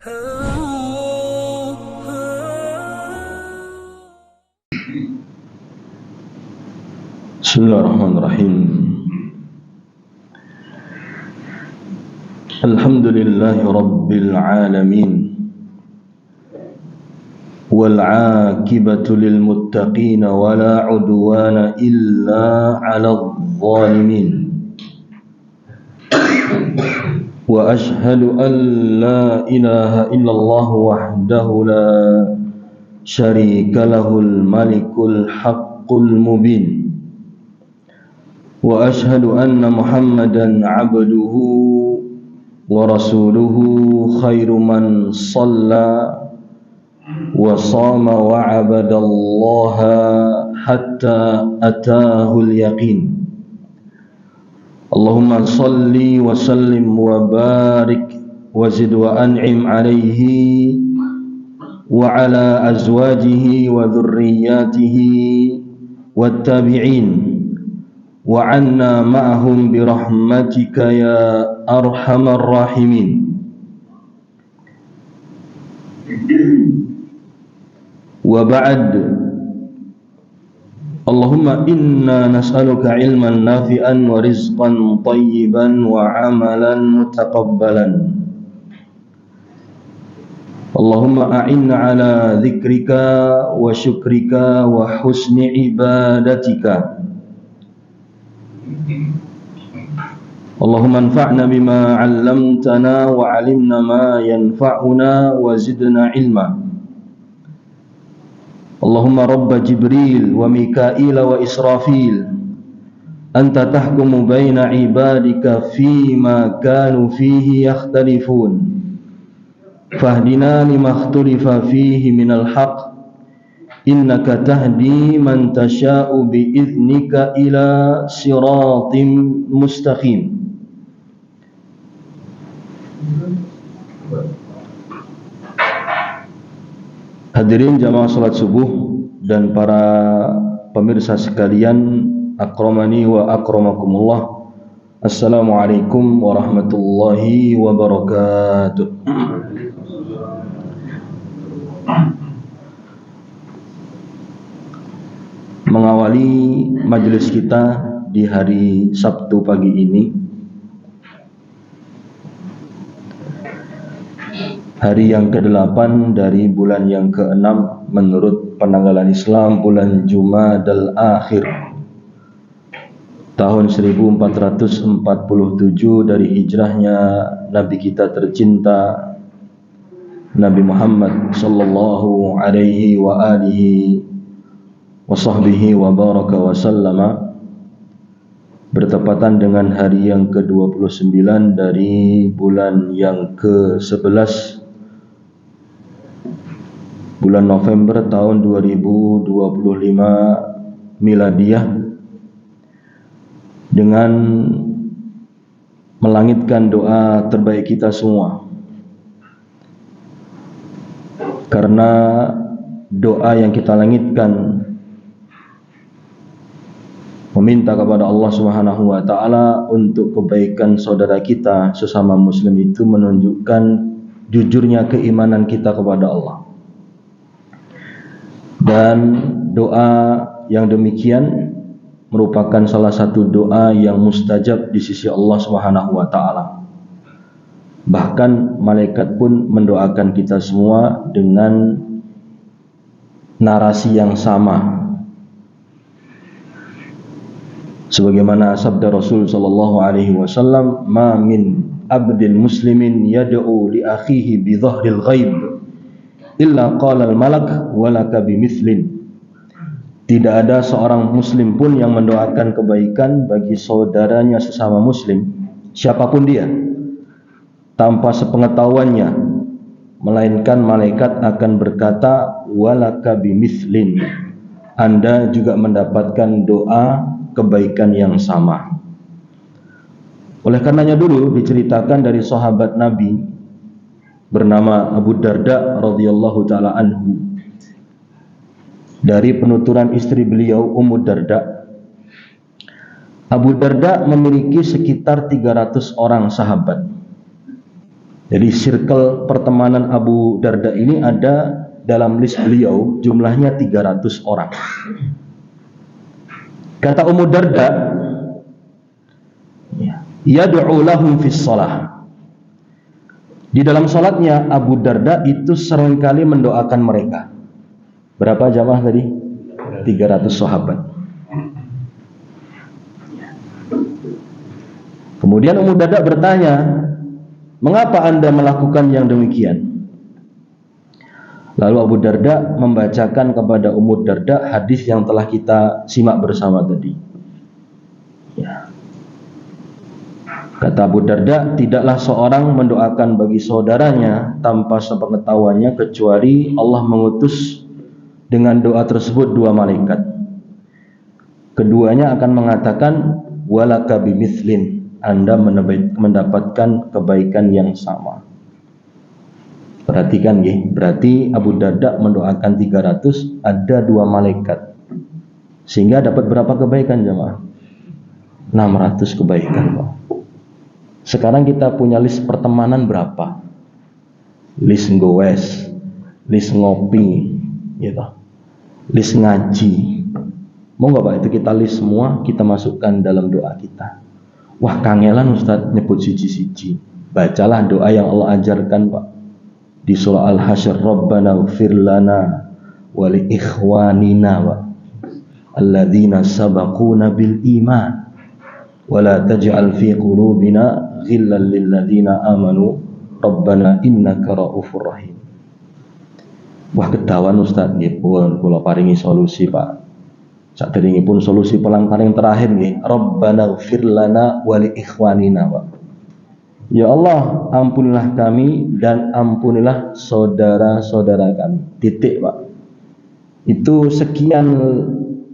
Bismillahirrahmanirrahim. Alhamdulillahi rabbil alamin. Wal 'aqibatu lil muttaqin wa la 'udwana illa 'alal zalimin. Wa ashhadu an la ilaha illallah wahdahu la syarika lahul malikul haqqul mubin. Wa ashhadu anna Muhammadan 'abduhu wa rasuluhu khairu man shalla wa sama wa 'abadallaha hatta atahul yaqin. Allahumma salli wa sallim wa barik wa zid wa an'im alaihi wa ala azwajihi wa dhurriyyatihi wattabi'in wa 'anna ma'ahum bi rahmatika ya arhamar rahimin. Wa ba'd. Allahumma inna nas'aluka ilman nafi'an wa rizqan tayyiban wa 'amalan mutaqabbalan. Allahumma a'inna ala dzikrika wa syukrika wa husni ibadatika. Allahumma anfa'na bima 'allamtana wa 'allimna ma yanfa'una wa zidna ilma. Allahumma rabba Jibril wa Mikail wa Israfil, anta tahkumu baina ibadika fima kanu fihi yakhtalifun, fahdina lima ikhtalifa fihi minal haqq, innaka tahdi man tasha'u bi'idhnika ila siratim mustaqim. Hadirin jamaah salat subuh dan para pemirsa sekalian, akramani wa akramakumullah. Assalamualaikum warahmatullahi wabarakatuh. Mengawali majelis kita di hari Sabtu pagi ini, hari yang ke-8 dari bulan yang ke-6 menurut penanggalan Islam, bulan Jumadal Akhir tahun 1447 dari hijrahnya Nabi kita tercinta Nabi Muhammad sallallahu alaihi wa alihi wa sahbihi wa baraka wa sallama, bertepatan dengan hari yang ke-29 dari bulan yang ke-11 bulan November tahun 2025 Miladiyah, dengan melangitkan doa terbaik kita semua. Karena doa yang kita langitkan meminta kepada Allah Subhanahu wa taala untuk kebaikan saudara kita sesama muslim, itu menunjukkan jujurnya keimanan kita kepada Allah. Dan doa yang demikian merupakan salah satu doa yang mustajab di sisi Allah Subhanahu wa taala. Bahkan malaikat pun mendoakan kita semua dengan narasi yang sama. Sebagaimana sabda Rasul sallallahu alaihi wasallam, "Ma min abdin muslimin yad'u li akhihi bi dhahril ghaib illa qala al-malak walaka bimithlin." Tidak ada seorang muslim pun yang mendoakan kebaikan bagi saudaranya sesama muslim, siapapun dia, tanpa sepengetahuannya, melainkan malaikat akan berkata, walaka bimithlin, Anda juga mendapatkan doa kebaikan yang sama. Oleh karenanya dulu diceritakan dari sahabat Nabi bernama Abu Darda radhiyallahu taala anhu, dari penuturan istri beliau Ummu Darda. Abu Darda memiliki sekitar 300 orang sahabat. Jadi circle pertemanan Abu Darda ini ada dalam list beliau jumlahnya 300 orang. Kata Ummu Darda, yad'u lahum fis shalah. Di dalam salatnya Abu Darda itu seringkali mendoakan mereka. Berapa jamaah tadi? 300 sahabat. Kemudian Ummu Darda bertanya, mengapa Anda melakukan yang demikian? Lalu Abu Darda membacakan kepada Ummu Darda hadis yang telah kita simak bersama tadi. Ya. Kata Abu Darda, tidaklah seorang mendoakan bagi saudaranya tanpa sepengetahuannya kecuali Allah mengutus dengan doa tersebut 2 malaikat. Keduanya akan mengatakan, walaka bimithlin, Anda mendapatkan kebaikan yang sama. Perhatikan ya, berarti Abu Darda mendoakan 300, ada 2 malaikat. Sehingga dapat berapa kebaikan jemaah? 600 kebaikan, Pak. Sekarang kita punya list pertemanan berapa? List nggoes, list ngopi, gitu. List ngaji. Mau nggak Pak itu kita list semua, kita masukkan dalam doa kita. Wah, kangelan Ustadz nyebut siji-siji. Bacalah doa yang Allah ajarkan, Pak. Di surah Al-Hasyr, Rabbana ighfir lana wa li ikhwanina wa alladzina sabaquna bil iman wa la taj'al fi qulubina ghillan lil ladzina amanu Rabbana innaka raufur rahim. Wah, kedawan Ustaz nggih pun kula paringi solusi, Pak. Saderengipun solusi paling terakhir nggih, Rabbana ighfir lana wa li ikhwanina wa. Ya Allah, ampunilah kami dan ampunilah saudara-saudara kami. Titik, Pak. Itu sekian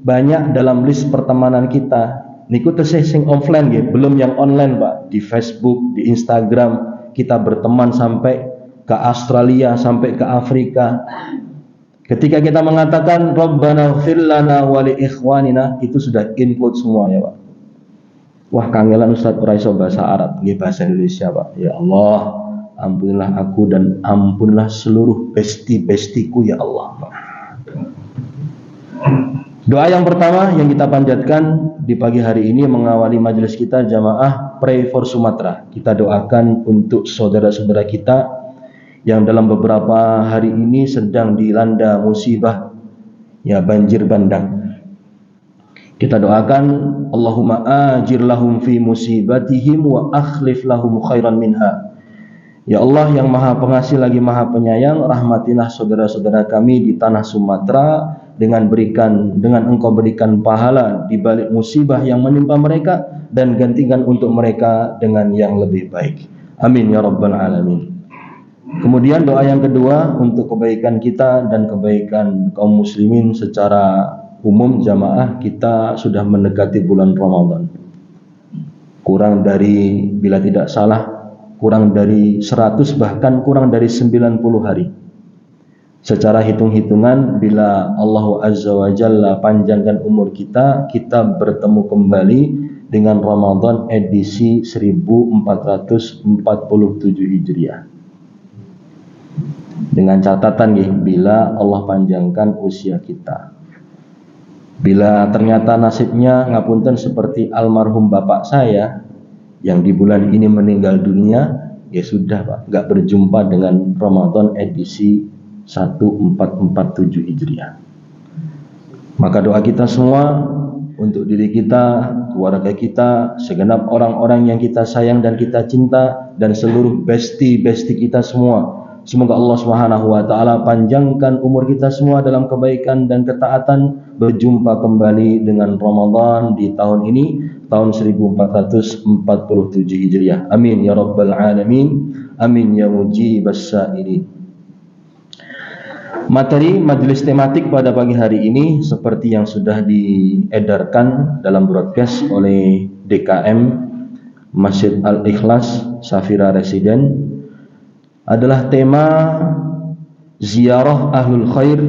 banyak dalam list pertemanan kita. Niku tesih sing offline nggih, belum yang online, Pak. Di Facebook, di Instagram, kita berteman sampai ke Australia, sampai ke Afrika. Ketika kita mengatakan Rabbana ighfir lana wa li ikhwanina, itu sudah include semua ya, Pak. Wah, kangelan Ustaz ora iso bahasa Arab, nggih bahasa Indonesia, Pak. Ya Allah, ampunilah aku dan ampunilah seluruh besti-bestiku ya Allah, Pak. Doa yang pertama yang kita panjatkan di pagi hari ini mengawali majelis kita jamaah Pray for Sumatera. Kita doakan untuk saudara-saudara kita yang dalam beberapa hari ini sedang dilanda musibah, ya banjir bandang. Kita doakan Allahumma ajir lahum fi musibatihim wa akhlif lahum khairan minha. Ya Allah yang maha pengasih lagi maha penyayang, rahmatilah saudara-saudara kami di tanah Sumatera dengan engkau berikan pahala di balik musibah yang menimpa mereka dan gantikan untuk mereka dengan yang lebih baik. Amin ya rabbal alamin. Kemudian doa yang kedua untuk kebaikan kita dan kebaikan kaum muslimin secara umum jamaah, kita sudah mendekati bulan Ramadan. Kurang dari, bila tidak salah, kurang dari 100 bahkan kurang dari 90 hari. Secara hitung-hitungan, bila Allah Azza wa Jalla panjangkan umur kita, kita bertemu kembali dengan Ramadan edisi 1447 Hijriah. Dengan catatan bila Allah panjangkan usia kita. Bila ternyata nasibnya ngapunten seperti almarhum bapak saya yang di bulan ini meninggal dunia, ya sudah Pak, nggak berjumpa dengan Ramadan edisi 1447 Hijriah. Maka doa kita semua untuk diri kita, keluarga kita, segenap orang-orang yang kita sayang dan kita cinta, dan seluruh besti-besti kita semua. Semoga Allah Subhanahu wa taala panjangkan umur kita semua dalam kebaikan dan ketaatan, berjumpa kembali dengan Ramadan di tahun ini, tahun 1447 Hijriah. Amin ya rabbal alamin. Amin ya mujibas sa'ilin. Materi majelis tematik pada pagi hari ini seperti yang sudah diedarkan dalam broadcast oleh DKM Masjid Al-Ikhlas Safira Residen adalah tema ziarah ahlul khair,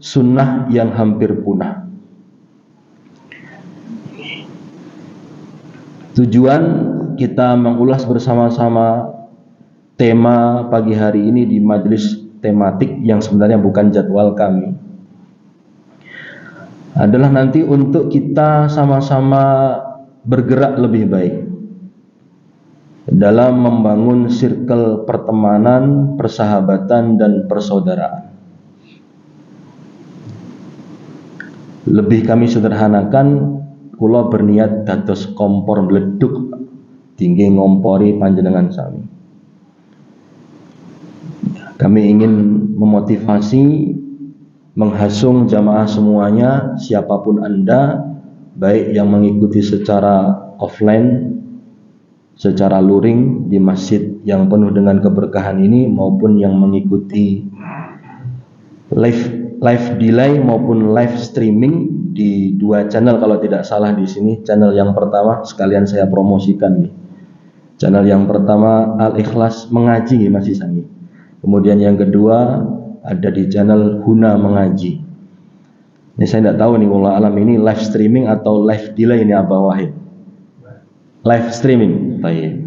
sunnah yang hampir punah. Tujuan kita mengulas bersama-sama tema pagi hari ini di majelis tematik yang sebenarnya bukan jadwal kami adalah nanti untuk kita sama-sama bergerak lebih baik dalam membangun sirkel pertemanan, persahabatan, dan persaudaraan. Lebih kami sederhanakan, kula berniat dados kompor mleduk tinggi ngompori panjenengan sami. Kami ingin memotivasi, menghasung jamaah semuanya, siapapun Anda, baik yang mengikuti secara offline, secara luring di masjid yang penuh dengan keberkahan ini, maupun yang mengikuti live delay maupun live streaming di dua channel kalau tidak salah di sini. Channel yang pertama sekalian saya promosikan nih. Channel yang pertama Al-Ikhlas Mengaji masih sangi. Kemudian yang kedua ada di channel Huna Mengaji. Ini saya tidak tahu nih wallah alam ini live streaming atau live delay ini Abah Wahid. Live streaming. Baik.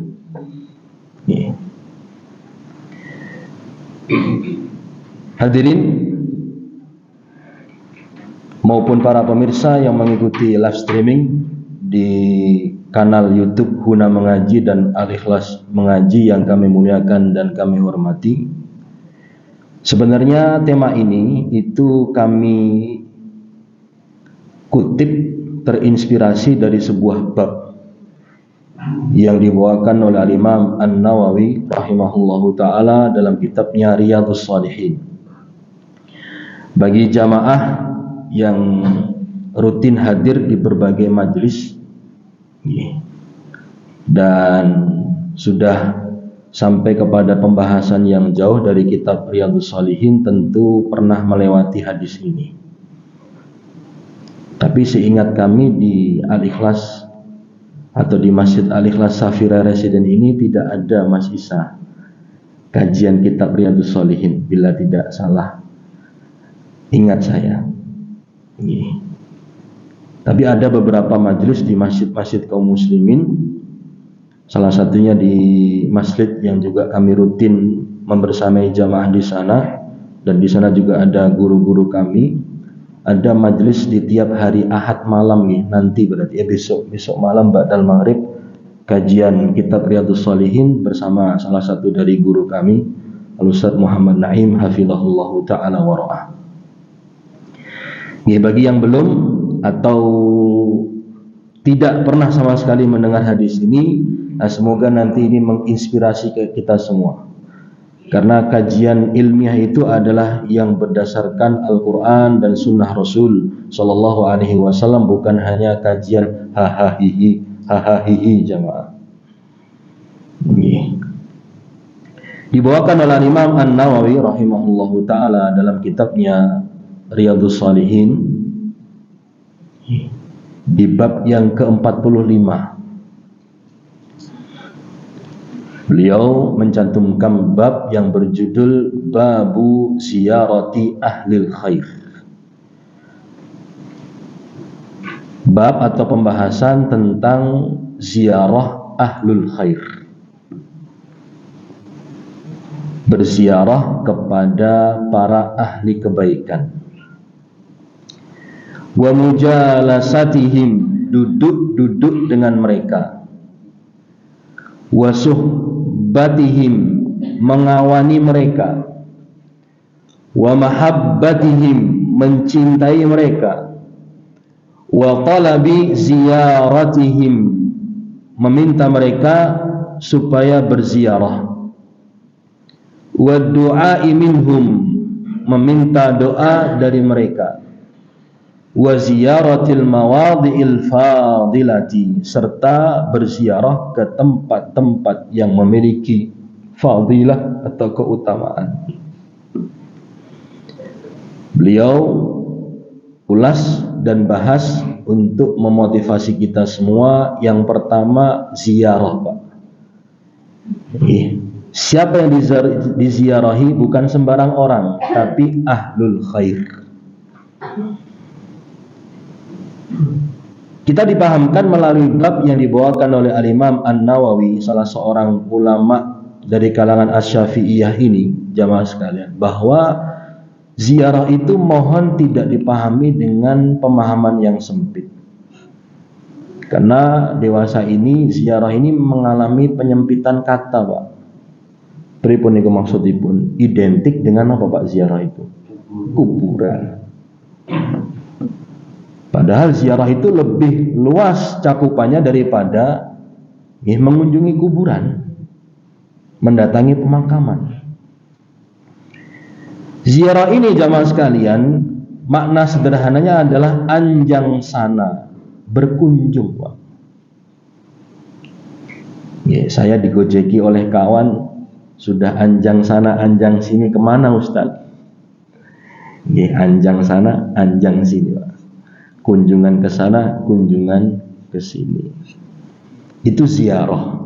Nih. Hadirin maupun para pemirsa yang mengikuti live streaming di kanal YouTube Huna Mengaji dan Al-Ikhlas Mengaji yang kami muliakan dan kami hormati. Sebenarnya tema ini itu kami kutip terinspirasi dari sebuah bab yang dibawakan oleh Al-Imam An-Nawawi rahimahullahu ta'ala dalam kitabnya Riyadhus Shalihin. Bagi jamaah yang rutin hadir di berbagai majelis dan sudah sampai kepada pembahasan yang jauh dari kitab Riyadhus Shalihin tentu pernah melewati hadis ini. Tapi seingat kami di Al-Ikhlas atau di Masjid Al-Ikhlas Safira Residen ini tidak ada Mas Isa kajian kitab Riyadhus Shalihin bila tidak salah ingat saya. Tapi ada beberapa majelis di masjid-masjid kaum muslimin. Salah satunya di masjid yang juga kami rutin membersamai jamaah di sana, dan di sana juga ada guru-guru kami. Ada majelis di tiap hari Ahad malam nih, nanti berarti besok malam ba'dal maghrib kajian kitab Riyadhus Shalihin bersama salah satu dari guru kami Al-Ustaz Muhammad Naim hafizahullahu taala wa ra'ah. Bagi yang belum atau tidak pernah sama sekali mendengar hadis ini, semoga nanti ini menginspirasi ke kita semua. Karena kajian ilmiah itu adalah yang berdasarkan Al-Quran dan Sunnah Rasul Sallallahu Alaihi Wasallam, bukan hanya kajian hahaha jamaah. Dibawakan oleh Imam An-Nawawi rahimahullahu taala dalam kitabnya Riyadhus Shalihin di bab yang ke-45. Beliau mencantumkan bab yang berjudul Babu Ziyarati Ahlil Khair. Bab atau pembahasan tentang ziarah Ahlul Khair. Berziarah kepada para ahli kebaikan. Wa mujalasatihim, duduk dengan mereka. Wa suhbatihim, mengawani mereka. Wa mahabbatihim, mencintai mereka. Wa talabi ziyaratihim, meminta mereka supaya berziarah. Wa du'ai minhum, meminta doa dari mereka. Wa ziyaratil mawadhi'il fadilati, serta berziarah ke tempat-tempat yang memiliki fadilah atau keutamaan. Beliau ulas dan bahas untuk memotivasi kita semua. Yang pertama ziarah, Pak. Siapa yang diziarahi bukan sembarang orang, tapi ahlul khair. Kita dipahamkan melalui bab yang dibawakan oleh Al-Imam An-Nawawi, salah seorang ulama dari kalangan Asy-Syafi'iyah ini, jamaah sekalian, bahwa ziarah itu mohon tidak dipahami dengan pemahaman yang sempit. Karena dewasa ini ziarah ini mengalami penyempitan kata, Pak. Pripun niku maksudipun? Identik dengan apa, Pak, ziarah itu? Kuburan. Padahal ziarah itu lebih luas cakupannya daripada mengunjungi kuburan, mendatangi pemakaman. Ziarah ini jamaah sekalian, makna sederhananya adalah anjang sana, berkunjung, Pak. Ya, saya digojeki oleh kawan, sudah anjang sana, anjang sini, kemana Ustaz? Ya, anjang sana, anjang sini, Pak. Kunjungan ke sana, kunjungan ke sini. Itu ziarah.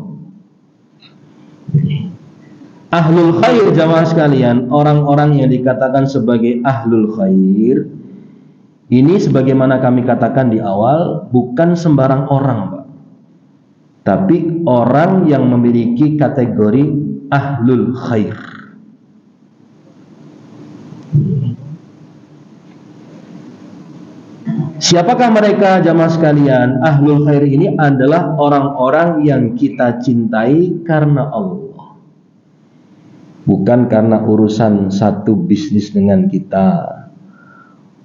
Ahlul khair jamaah sekalian, orang-orang yang dikatakan sebagai ahlul khair ini, sebagaimana kami katakan di awal, bukan sembarang orang, Pak, tapi orang yang memiliki kategori ahlul khair. Siapakah mereka jamaah sekalian? Ahlul khair ini adalah orang-orang yang kita cintai karena Allah, bukan karena urusan satu bisnis dengan kita,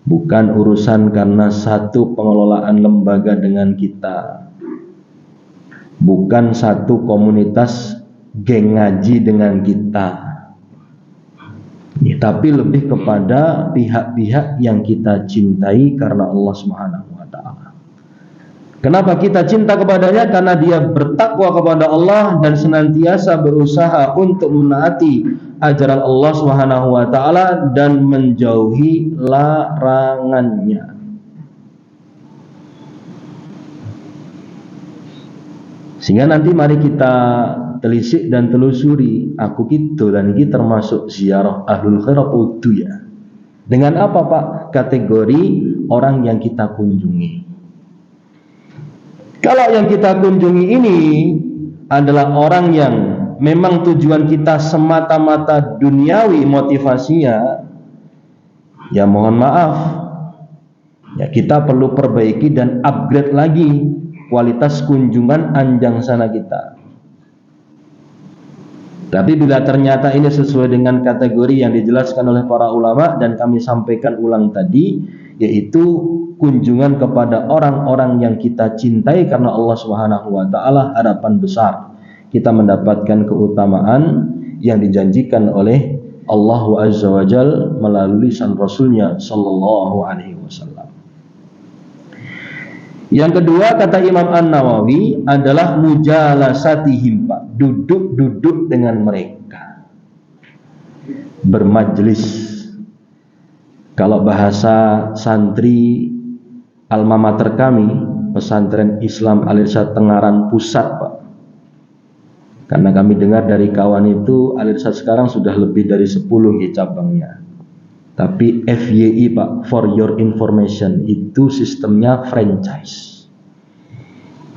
bukan urusan karena satu pengelolaan lembaga dengan kita, bukan satu komunitas geng ngaji dengan kita, ya, tapi lebih kepada pihak-pihak yang kita cintai karena Allah Subhanahu wa ta'ala. Kenapa kita cinta kepadanya? Karena dia bertakwa kepada Allah dan senantiasa berusaha untuk menaati ajaran Allah Subhanahu wa ta'ala dan menjauhi larangannya. Sehingga nanti mari kita telisik dan telusuri, aku gitu dan ini termasuk ziarah ahlul khair itu ya. Dengan apa, Pak? Kategori orang yang kita kunjungi. Kalau yang kita kunjungi ini adalah orang yang memang tujuan kita semata-mata duniawi motivasinya, ya mohon maaf, ya kita perlu perbaiki dan upgrade lagi kualitas kunjungan anjang sana kita. Tapi bila ternyata ini sesuai dengan kategori yang dijelaskan oleh para ulama dan kami sampaikan ulang tadi, yaitu kunjungan kepada orang-orang yang kita cintai karena Allah Subhanahu wa ta'ala, harapan besar kita mendapatkan keutamaan yang dijanjikan oleh Allah Azza wa Jal melalui lisan Rasulnya Sallallahu Alaihi Wasallam. Yang kedua, kata Imam An-Nawawi, adalah mujalasatihim, Pak, duduk-duduk dengan mereka, bermajlis. Kalau bahasa santri alma mater kami, Pesantren Islam Al-Irsyad Tengaran Pusat, Pak, karena kami dengar dari kawan itu Al-Irsyad sekarang sudah lebih dari 10 cabangnya. Tapi FYI, Pak, for your information, itu sistemnya franchise.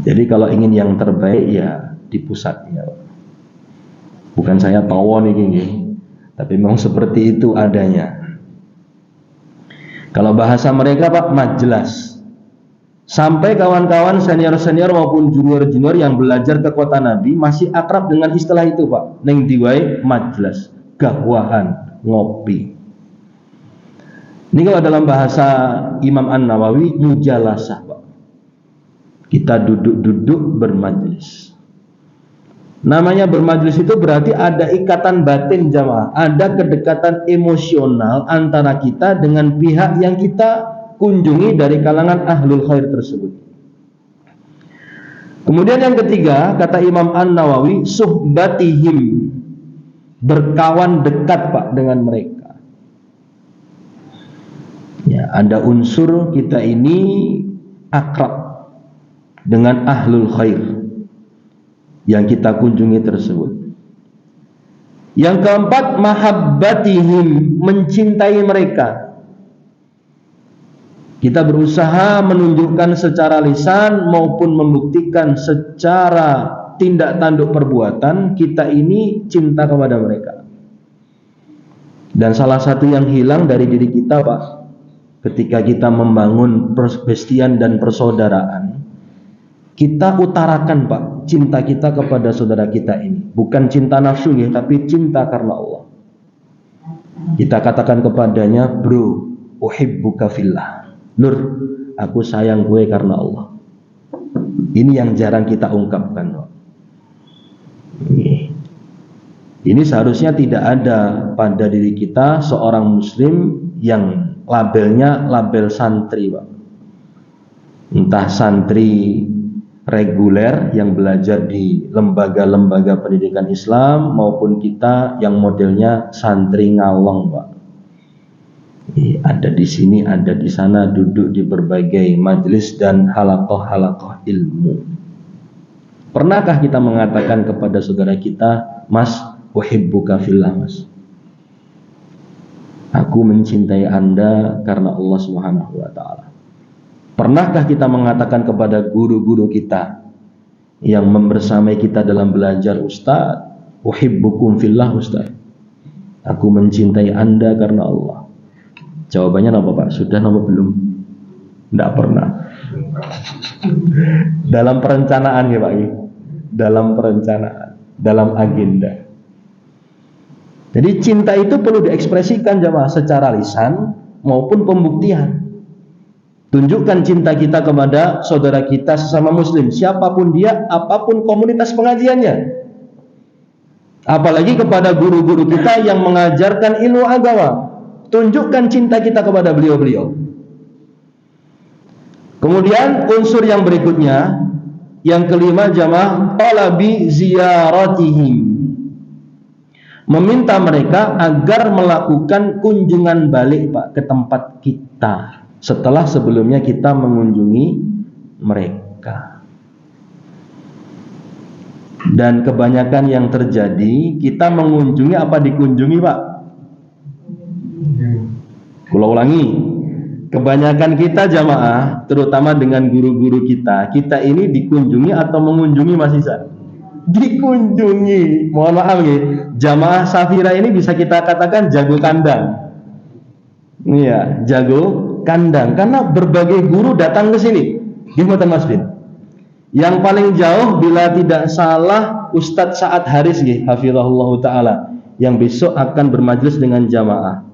Jadi kalau ingin yang terbaik ya di pusatnya, Pak. Bukan saya tawon ini, tapi memang seperti itu adanya. Kalau bahasa mereka, Pak, majelis. Sampai kawan-kawan senior-senior maupun junior-junior yang belajar ke kota Nabi masih akrab dengan istilah itu, Pak. Neng diwai majelis, gahwahan, ngopi. Ini kalau dalam bahasa Imam An-Nawawi, mujalasah, Pak. Kita duduk-duduk bermajlis. Namanya bermajlis itu berarti ada ikatan batin jamaah, ada kedekatan emosional antara kita dengan pihak yang kita kunjungi dari kalangan ahlul khair tersebut. Kemudian yang ketiga, kata Imam An-Nawawi, suhbatihim, berkawan dekat, Pak, dengan mereka. Ya, ada unsur kita ini akrab dengan ahlul khair yang kita kunjungi tersebut. Yang keempat, mahabbatihim, mencintai mereka. Kita berusaha menunjukkan secara lisan maupun membuktikan secara tindak tanduk perbuatan, kita ini cinta kepada mereka. Dan salah satu yang hilang dari diri kita, Pak, ketika kita membangun persbestian dan persaudaraan, kita utarakan, Pak, cinta kita kepada saudara kita ini. Bukan cinta nafsu ya, tapi cinta karena Allah. Kita katakan kepadanya, bro, uhibbuka fillah. Lur, aku sayang gue karena Allah. Ini yang jarang kita ungkapkan, Pak. Ini seharusnya tidak ada pada diri kita seorang muslim yang labelnya label santri, Pak. Entah santri reguler yang belajar di lembaga-lembaga pendidikan Islam maupun kita yang modelnya santri ngalong, Pak. Ada di sini, ada di sana, duduk di berbagai majelis dan halaqah-halaqah ilmu. Pernahkah kita mengatakan kepada saudara kita, Mas, uhibbuka fillah, Mas, aku mencintai Anda karena Allah Subhanahu wa ta'ala? Pernahkah kita mengatakan kepada guru-guru kita yang membersamai kita dalam belajar, Ustaz, uhibbukum fillah, Ustaz, aku mencintai Anda karena Allah? Jawabannya apa, Pak? Sudah apa belum? Tidak pernah. Dalam perencanaan ya, Pak. Dalam perencanaan, dalam agenda. Jadi cinta itu perlu diekspresikan jamaah secara lisan maupun pembuktian. Tunjukkan cinta kita kepada saudara kita sesama muslim, siapapun dia, apapun komunitas pengajiannya. Apalagi kepada guru-guru kita yang mengajarkan ilmu agama. Tunjukkan cinta kita kepada beliau-beliau. Kemudian unsur yang berikutnya, yang kelima jamaah, talabi ziyaratihim. Meminta mereka agar melakukan kunjungan balik, Pak, ke tempat kita setelah sebelumnya kita mengunjungi mereka. Dan kebanyakan yang terjadi, kita mengunjungi apa dikunjungi, Pak? Kula ulangi, kebanyakan kita jamaah, terutama dengan guru-guru kita ini dikunjungi atau mengunjungi, Mas Isa? Dikunjungi. Mohon maaf nih, jamaah Safira ini bisa kita katakan jago kandang. Iya, jago kandang karena berbagai guru datang ke sini. Gimana Mas Bin? Yang paling jauh bila tidak salah Ustadz Sa'ad Haris nggih, hafizahullah taala, yang besok akan bermajelis dengan jamaah.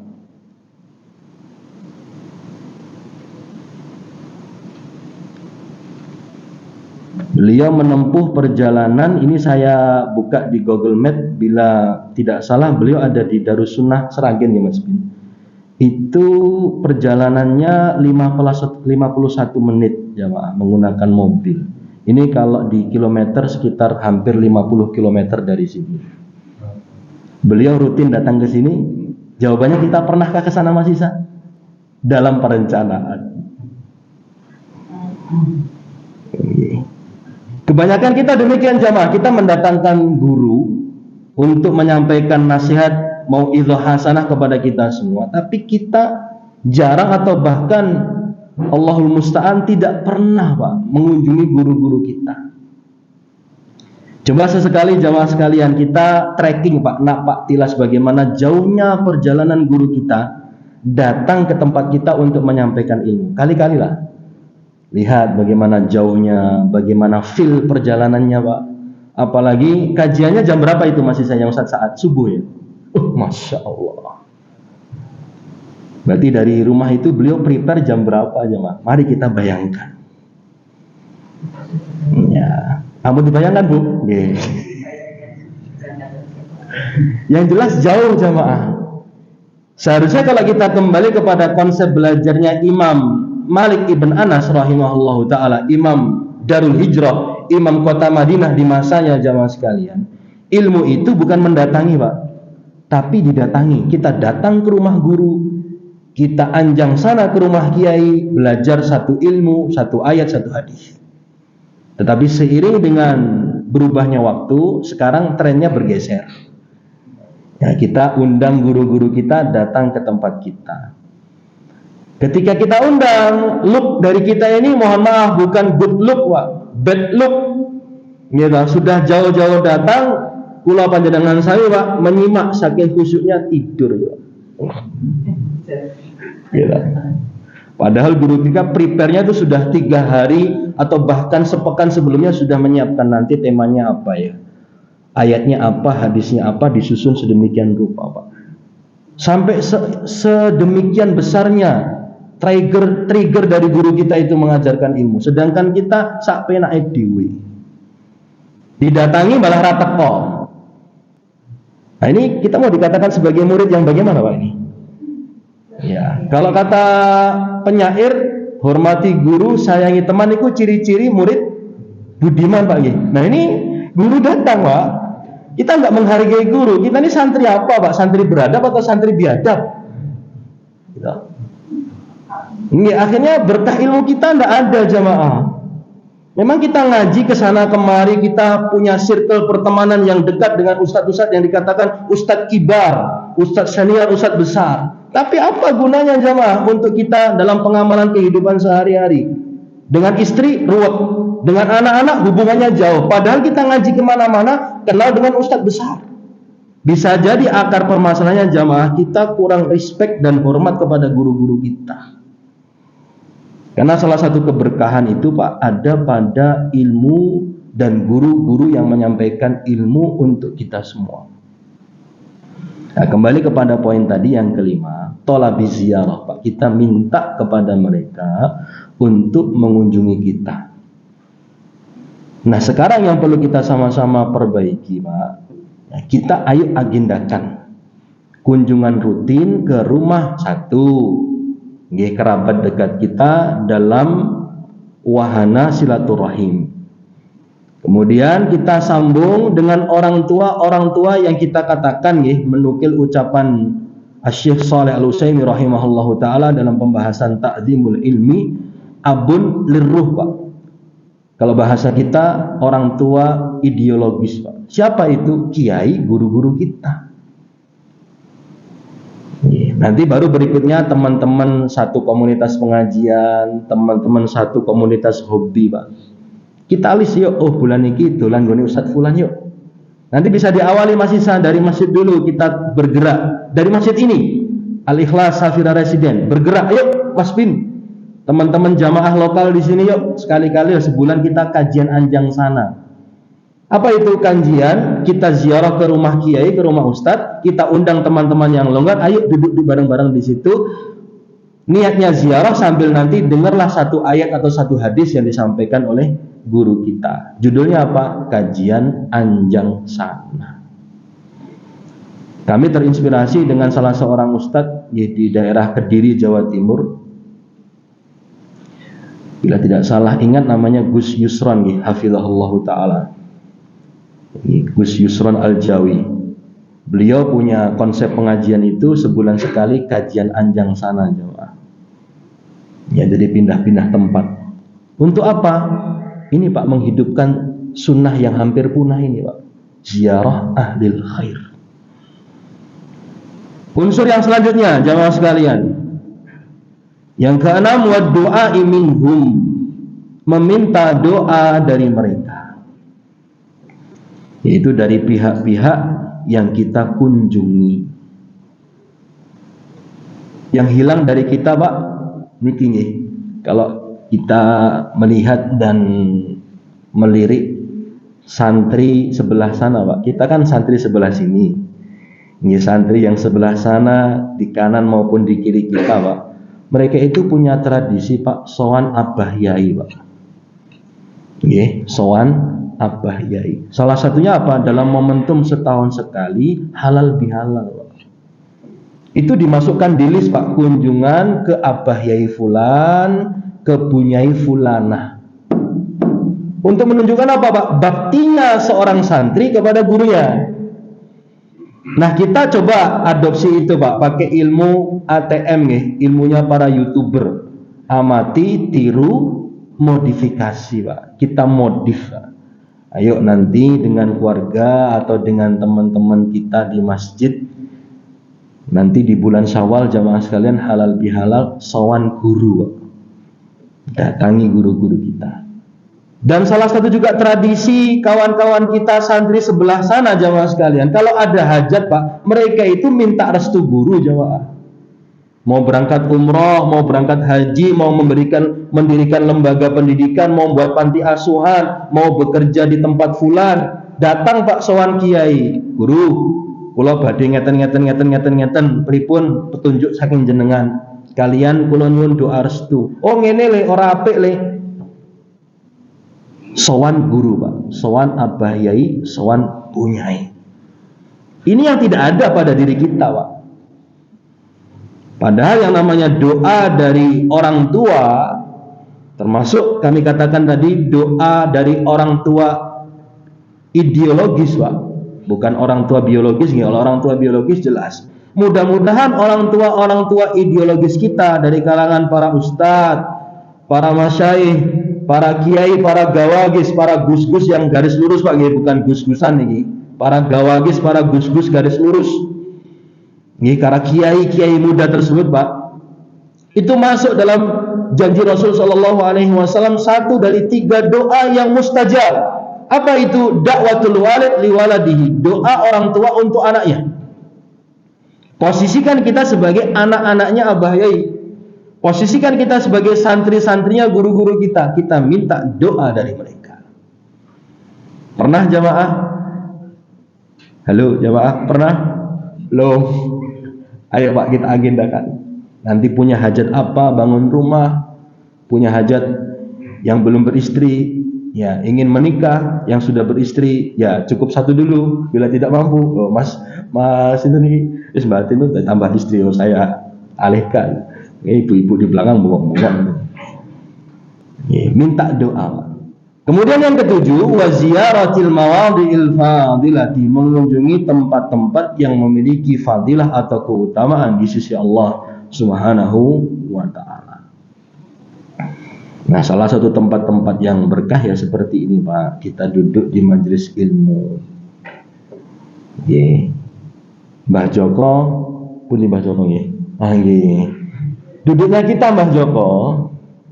Beliau menempuh perjalanan, ini saya buka di Google Map, bila tidak salah beliau ada di Darussunnah Sragen ya Mas Bin. Itu perjalanannya 51 menit jamaah menggunakan mobil. Ini kalau di kilometer sekitar hampir 50 km dari sini. Beliau rutin datang ke sini. Jawabannya, kita pernahkah ke sana Mas Isa? Dalam perencanaan. Kebanyakan kita demikian jamaah, kita mendatangkan guru untuk menyampaikan nasihat mau'izah hasanah kepada kita semua, tapi kita jarang atau bahkan Allahul Musta'an tidak pernah, Pak, mengunjungi guru-guru kita. Coba sesekali jamaah sekalian kita tracking, Pak, Pak tilas bagaimana jauhnya perjalanan guru kita datang ke tempat kita untuk menyampaikan ilmu. Kali-kali lah. Lihat bagaimana jauhnya, bagaimana feel perjalanannya, Pak. Apalagi kajiannya jam berapa itu masih saya Ustaz saat subuh ya? Masya Allah. Berarti dari rumah itu beliau prepare jam berapa aja, Pak? Mari kita bayangkan. Ya, kamu dibayangkan Bu? Yeah. Yang jelas jauh jamaah. Seharusnya kalau kita kembali kepada konsep belajarnya Imam Malik ibn Anas rahimahullahu ta'ala, Imam Darul Hijrah, Imam kota Madinah di masanya jamaah sekalian, ilmu itu bukan mendatangi, Pak, tapi didatangi. Kita datang ke rumah guru, kita anjang sana ke rumah kiai, belajar satu ilmu, satu ayat, satu hadis. Tetapi seiring dengan berubahnya waktu, sekarang trennya bergeser. Ya, kita undang guru-guru kita datang ke tempat kita. Ketika kita undang, look dari kita ini mohon maaf bukan good look, Pak, bad look. Gitu, sudah jauh-jauh datang, kula panjenengan saya Pak menyimak saking khusyuknya tidur Pak. Gitu. Padahal guru kita prepare-nya itu sudah 3 hari atau bahkan sepekan sebelumnya sudah menyiapkan nanti temanya apa ya, ayatnya apa, hadisnya apa, disusun sedemikian rupa Pak. Sampai sedemikian besarnya trigger dari guru kita itu mengajarkan ilmu. Sedangkan kita sak penake dhewe. Didatangi malah rateko. Nah ini kita mau dikatakan sebagai murid yang bagaimana Pak ini? Ya, kalau kata penyair, hormati guru, sayangi teman itu ciri-ciri murid budiman Pak. Nah ini guru datang Pak, kita nggak menghargai guru. Kita ini santri apa Pak? Santri beradab atau santri biadab? Gitu. Ini akhirnya berkah ilmu kita nggak ada jamaah. Memang kita ngaji ke sana kemari, kita punya circle pertemanan yang dekat dengan ustadz-ustadz yang dikatakan ustadz kibar, ustadz senior, ustadz besar. Tapi apa gunanya jamaah untuk kita dalam pengamalan kehidupan sehari-hari? Dengan istri ruwet, dengan anak-anak hubungannya jauh. Padahal kita ngaji kemana-mana kenal dengan ustadz besar. Bisa jadi akar permasalahannya jamaah kita kurang respect dan hormat kepada guru-guru kita. Karena salah satu keberkahan itu Pak ada pada ilmu dan guru-guru yang menyampaikan ilmu untuk kita semua. Nah, kembali kepada poin tadi yang kelima, thalabi ziyarah Pak. Kita minta kepada mereka untuk mengunjungi kita. Nah, sekarang yang perlu kita sama-sama perbaiki Pak, kita ayo agendakan kunjungan rutin ke rumah satu kerabat dekat kita dalam wahana silaturahim. Kemudian kita sambung dengan orang tua yang kita katakan menukil ucapan Asy-Syaikh Shalih Al-Utsaimin rahimahullahu taala dalam pembahasan ta'dzimul ilmi abun lirruh Pak. Kalau bahasa kita orang tua ideologis Pak. Siapa itu? Kiai, guru-guru kita. Nanti baru berikutnya teman-teman satu komunitas pengajian, teman-teman satu komunitas hobi Pak. Kita alis yuk, oh bulan ini dolan gone Ustadz Fulan yuk. Nanti bisa diawali masih dari masjid dulu, kita bergerak dari masjid ini. Al-Ikhlas Safira Residen, bergerak yuk Mas Bin. Teman-teman jamaah lokal di sini yuk, sekali-kali sebulan kita kajian anjang sana. Apa itu kajian? Kita ziarah ke rumah kiai, ke rumah ustadz, kita undang teman-teman yang longgar, ayo duduk bareng-bareng di situ. Niatnya ziarah sambil nanti dengarlah satu ayat atau satu hadis yang disampaikan oleh guru kita. Judulnya apa? Kajian Anjang Sana. Kami terinspirasi dengan salah seorang ustadz di daerah Kediri, Jawa Timur. Bila tidak salah ingat namanya Gus Yusron, hafizahullah ta'ala. Gus Yusron Al-Jawi. Beliau punya konsep pengajian itu sebulan sekali kajian Anjang Sana jemaah. Ya, jadi pindah-pindah tempat. Untuk apa? Ini Pak menghidupkan sunnah yang hampir punah ini Pak. Ziarah ahlil khair. Unsur yang selanjutnya jemaah sekalian. Yang keenam, wa du'a minhum, meminta doa dari mereka. Yaitu dari pihak-pihak yang kita kunjungi. Yang hilang dari kita Pak, niki kalau kita melihat dan melirik santri sebelah sana Pak, kita kan santri sebelah sini. Ini santri yang sebelah sana di kanan maupun di kiri kita Pak. Mereka itu punya tradisi Pak, sowan Abah Yai Pak. Sowan Abah Yai. Salah satunya apa? Dalam momentum setahun sekali halal bihalal Pak. Itu dimasukkan di list Pak, kunjungan ke Abah Yai Fulan, ke Bunyai Fulanah. Untuk menunjukkan apa Pak? Baktinya seorang santri kepada gurunya. Nah kita coba adopsi itu Pak, pakai ilmu ATM ilmunya para YouTuber. Amati, tiru, modifikasi Pak. Kita modif Pak. Ayo nanti dengan keluarga atau dengan teman-teman kita di masjid, nanti di bulan Syawal jamaah sekalian halal bihalal sowan guru Pak. Datangi guru-guru kita. Dan salah satu juga tradisi kawan-kawan kita santri sebelah sana jamaah sekalian, kalau ada hajat Pak, mereka itu minta restu guru jamaah. Mau berangkat umroh, mau berangkat haji, mau mendirikan lembaga pendidikan, mau buat panti asuhan, mau bekerja di tempat fulan, datang Pak sowan kiai, guru, kula badhe ngeten pripun petunjuk saking jenengan. Kalian kula nyuwun doa restu. Oh ngene le, ora apik le. Sowan guru Pak, sowan abah yai, sowan bunyai. Ini yang tidak ada pada diri kita Pak. Padahal yang namanya doa dari orang tua, termasuk kami katakan tadi doa dari orang tua ideologis Pak, bukan orang tua biologis. Kalau orang tua biologis jelas. Mudah-mudahan orang tua ideologis kita dari kalangan para ustadz, para masyaikh, para kiai, para gawagis, para gus-gus yang garis lurus Pak, bukan gus-gusan ini. Para gawagis, para gus-gus garis lurus. Ini karena kiai-kiai muda tersebut Pak, itu masuk dalam janji Rasul Shallallahu Alaihi Wasallam, satu dari 3 doa yang mustajab. Apa itu? Dakwatul walid liwaladihi, doa orang tua untuk anaknya. Posisikan kita sebagai anak-anaknya abah yai, posisikan kita sebagai santri-santrinya guru-guru kita, kita minta doa dari mereka. Pernah jamaah? Halo jamaah, pernah? Belum? Ayo Pak, kita agendakan. Nanti punya hajat apa, bangun rumah, punya hajat yang belum beristri, ya ingin menikah, yang sudah beristri, ya cukup 1 dulu. Bila tidak mampu, oh, mas itu nih, Mbak Tinu tambah istri, oh, saya alihkan. Ibu-ibu di belakang bengong-bengong. Ya, minta doa. Kemudian yang ke-7, wa ziyaratil mawadhi'il fadilati, mengunjungi tempat-tempat yang memiliki fadilah atau keutamaan di sisi Allah Subhanahu wa taala. Nah, salah satu tempat-tempat yang berkah ya seperti ini Pak, kita duduk di majelis ilmu. Nggih. Mbah Joko, pundi Mbah Joko nggih? Ah nggih. Duduknya kita Mbah Joko,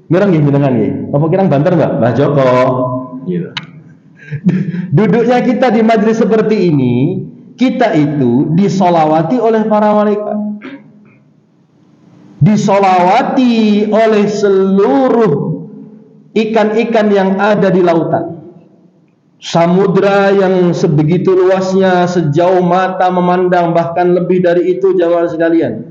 mireng nggih jenengan nggih. Apa kirang banter Mbah Joko? Gitu. Duduknya kita di majelis seperti ini, kita itu disolawati oleh para malaikat, disolawati oleh seluruh ikan-ikan yang ada di lautan, samudra yang sebegitu luasnya sejauh mata memandang, bahkan lebih dari itu jamaah sekalian.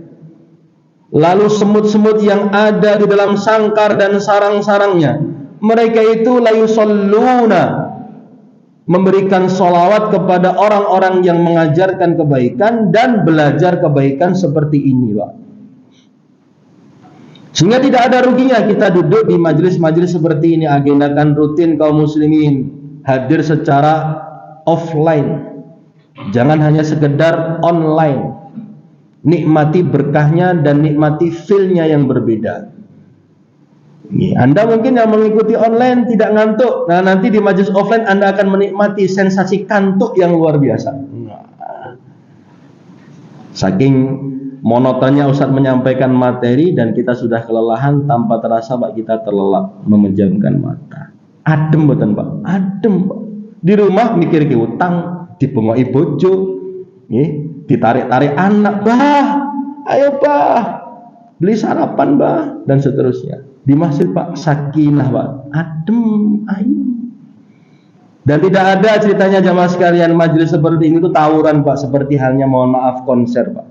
Lalu semut-semut yang ada di dalam sangkar dan sarang-sarangnya, mereka itu la yusalluna, memberikan sholawat kepada orang-orang yang mengajarkan kebaikan dan belajar kebaikan seperti ini Pak. Sehingga tidak ada ruginya kita duduk di majelis-majelis seperti ini. Agendakan rutin kaum muslimin hadir secara offline, jangan hanya sekedar online. Nikmati berkahnya dan nikmati feel-nya yang berbeda. Anda mungkin yang mengikuti online tidak ngantuk, nah nanti di majelis offline Anda akan menikmati sensasi kantuk yang luar biasa. Saking monotonnya Ustadz menyampaikan materi dan kita sudah kelelahan, tanpa terasa Pak kita terlelap memejamkan mata. Adem betul Pak, adem Pak. Di rumah mikir ke utang, dibengoi bojo, ditarik-tarik anak, bah, ayo bah, beli sarapan bah, dan seterusnya. Di masjid Pak sakinah Pak, adem, ayem. Dan tidak ada ceritanya jamaah sekalian majelis seperti ini tuh tawuran Pak, seperti halnya mohon maaf konser Pak.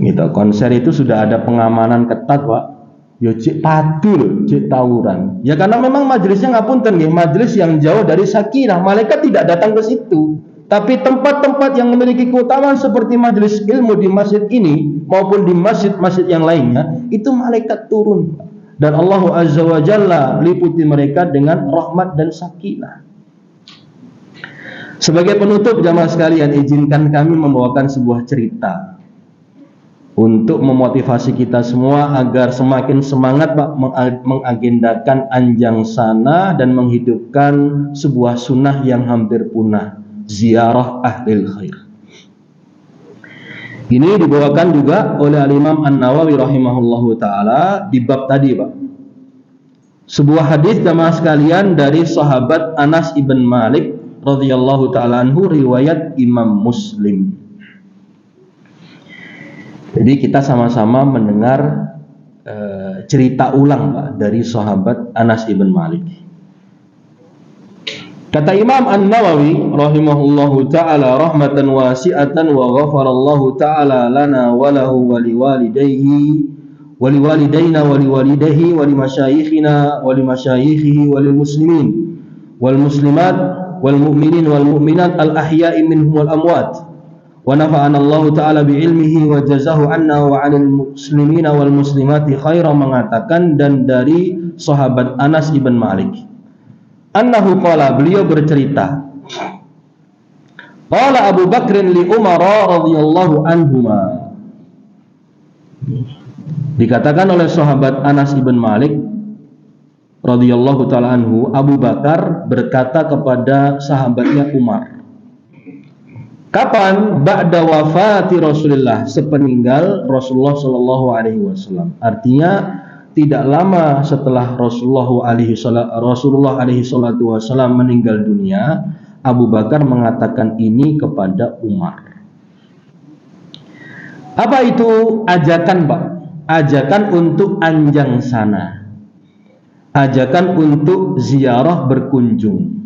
Gitu, konser itu sudah ada pengamanan ketat Pak. Yo cik padu loh, cik tawuran. Ya karena memang majelisnya ngapunten nggih, majelis yang jauh dari sakinah, malaikat tidak datang ke situ. Tapi tempat-tempat yang memiliki keutamaan seperti majelis ilmu di masjid ini maupun di masjid-masjid yang lainnya, itu malaikat turun dan Allah Azza wa Jalla meliputi mereka dengan rahmat dan sakinah. Sebagai penutup jamaah sekalian, izinkan kami membawakan sebuah cerita untuk memotivasi kita semua agar semakin semangat Pak mengagendakan anjang sana dan menghidupkan sebuah sunnah yang hampir punah, ziarah ahlil khair. Ini dibawakan juga oleh Al-Imam An-Nawawi rahimahullahu ta'ala di bab tadi Pak. Sebuah hadis jamaah sekalian dari sahabat Anas ibn Malik radhiyallahu taala anhu, riwayat Imam Muslim. Jadi kita sama-sama mendengar cerita ulang Pak dari sahabat Anas ibn Malik. Kata Imam An-Nawawi rahimahullahu ta'ala rahmatan wasi'atan wa ghafarallahu ta'ala lana wa lahu wa liwalidayhi wa liwalidayna wa liwalidayhi wa limasyayikhina wa limasyayikhihi wa lilmuslimin wal muslimat wal mu'minin wal mu'minat al ahya'i minhum wal amwat wa nafa'ana Allah ta'ala bi'ilmihi wa jazahu anna wa 'anil muslimina wal muslimati khairan, mengatakan dan dari sahabat Anas ibn Malik annahu qala, beliau bercerita, qala Abu Bakrin li Umar radhiyallahu anhuma, dikatakan oleh sahabat Anas ibn Malik radhiyallahu taala anhu, Abu Bakar berkata kepada sahabatnya Umar, kapan? Ba'da wafati Rasulullah, sepeninggal Rasulullah sallallahu alaihi wasallam. Artinya tidak lama setelah Rasulullah alaihi salatu wasallam meninggal dunia, Abu Bakar mengatakan ini kepada Umar. Apa itu ajakan, Pak? Ajakan untuk anjang sana, ajakan untuk ziarah berkunjung.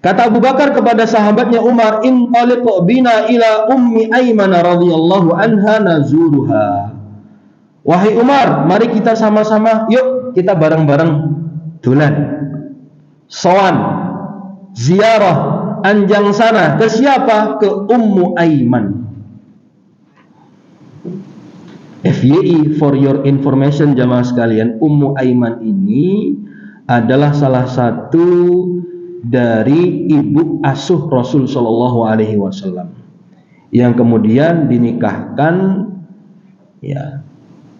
Kata Abu Bakar kepada sahabatnya Umar, intaliq bina ila ummi Aiman radhiyallahu anha nazuruha. Wahai Umar, mari kita sama-sama, yuk kita bareng-bareng dolan, sowan, ziarah, anjang sana. Ke siapa? Ke Ummu Aiman. FYI, for your information jamaah sekalian, Ummu Aiman ini adalah salah satu dari ibu asuh Rasul Shallallahu Alaihi Wasallam yang kemudian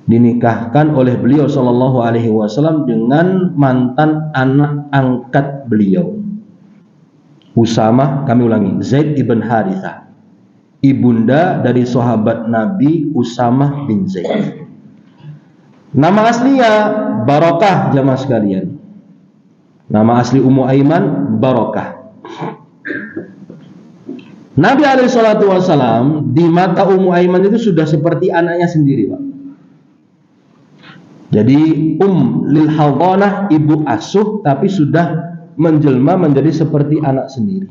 dinikahkan oleh beliau Shallallahu Alaihi Wasallam dengan mantan anak angkat beliau, Usamah, kami ulangi, Zaid ibn Harithah, ibunda dari sahabat Nabi Usamah bin Zaid. Nama aslinya Barokah jamaah sekalian. Nama asli Ummu Aiman Barokah. Nabi alaihi salatu wasallam di mata Ummu Aiman itu sudah seperti anaknya sendiri, Pak. Jadi lil hadhanah, ibu asuh, tapi sudah menjelma menjadi seperti anak sendiri.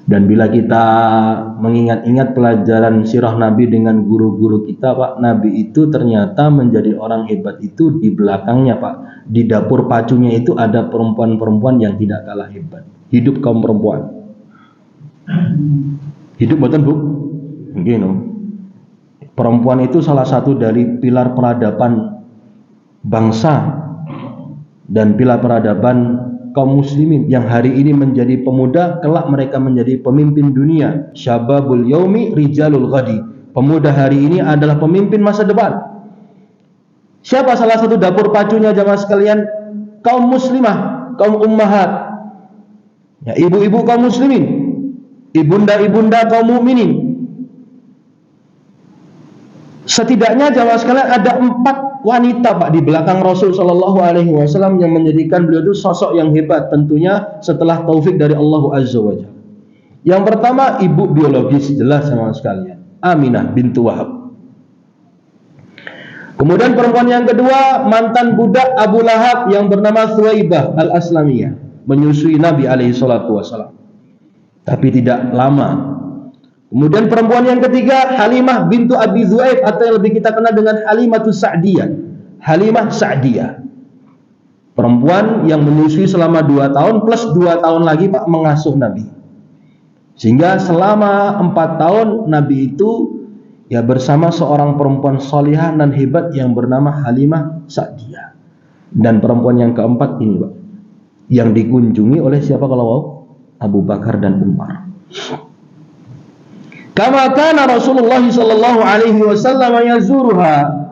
Dan bila kita mengingat-ingat pelajaran sirah Nabi dengan guru-guru kita, Pak, Nabi itu ternyata menjadi orang hebat itu di belakangnya, Pak. Di dapur pacunya itu ada perempuan-perempuan yang tidak kalah hebat. Hidup kaum perempuan. Hidup betul, Bu? Begini. Perempuan itu salah satu dari pilar peradaban bangsa dan pilar peradaban kaum muslimin yang hari ini menjadi pemuda, kelak mereka menjadi pemimpin dunia. Syababul yaumi rijalul ghadi. Pemuda hari ini adalah pemimpin masa depan. Siapa salah satu dapur pacunya jamaah sekalian? Kaum muslimah, kaum ummahat. Ya, ibu-ibu kaum muslimin, ibunda-ibunda kaum mukminin. Setidaknya jamaah sekalian ada 4 wanita, Pak, di belakang Rasul Shallallahu Alaihi Wasallam yang menjadikan beliau itu sosok yang hebat, tentunya setelah taufik dari Allah Azza wa Jalla. Yang pertama, ibu biologis, jelas jamaah sekalian, Aminah bintu Wahab. Kemudian perempuan yang kedua, mantan budak Abu Lahab yang bernama Thuwaibah al-Aslamiyah, menyusui Nabi alaihi salatu wasallam, tapi tidak lama. Kemudian perempuan yang ketiga, Halimah bintu Abi Dzu'aib, atau yang lebih kita kenal dengan Halimatus Sa'diyah. Halimah Sa'diyah, perempuan yang menyusui selama 2 tahun plus 2 tahun lagi, Pak, mengasuh Nabi. Sehingga selama 4 tahun Nabi itu ya bersama seorang perempuan salihah dan hebat yang bernama Halimah Sa'diyah. Dan perempuan yang keempat ini, Pak, yang dikunjungi oleh siapa kalau mau? Abu Bakar dan Umar. Kama kana Rasulullah sallallahu alaihi wasallam yazuruha.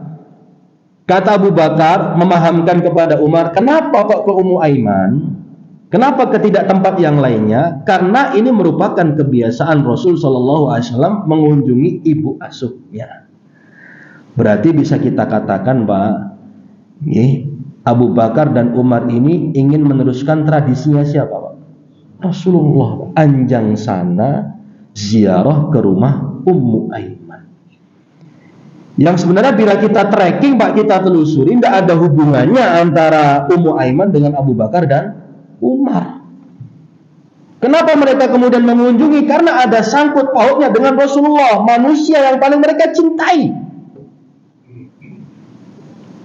Kata Abu Bakar memahamkan kepada Umar, kenapa kok ke Ummu Aiman? Kenapa ke tidak tempat yang lainnya? Karena ini merupakan kebiasaan Rasul sallallahu alaihi wasallam mengunjungi ibu asuhnya. Berarti bisa kita katakan, Pak, Abu Bakar dan Umar ini ingin meneruskan tradisinya siapa, Pak? Rasulullah. Anjang sana ziarah ke rumah Ummu Aiman. Yang sebenarnya bila kita tracking, Pak, kita telusuri, tidak ada hubungannya antara Ummu Aiman dengan Abu Bakar dan Umar. Kenapa mereka kemudian mengunjungi? Karena ada sangkut pautnya dengan Rasulullah, manusia yang paling mereka cintai.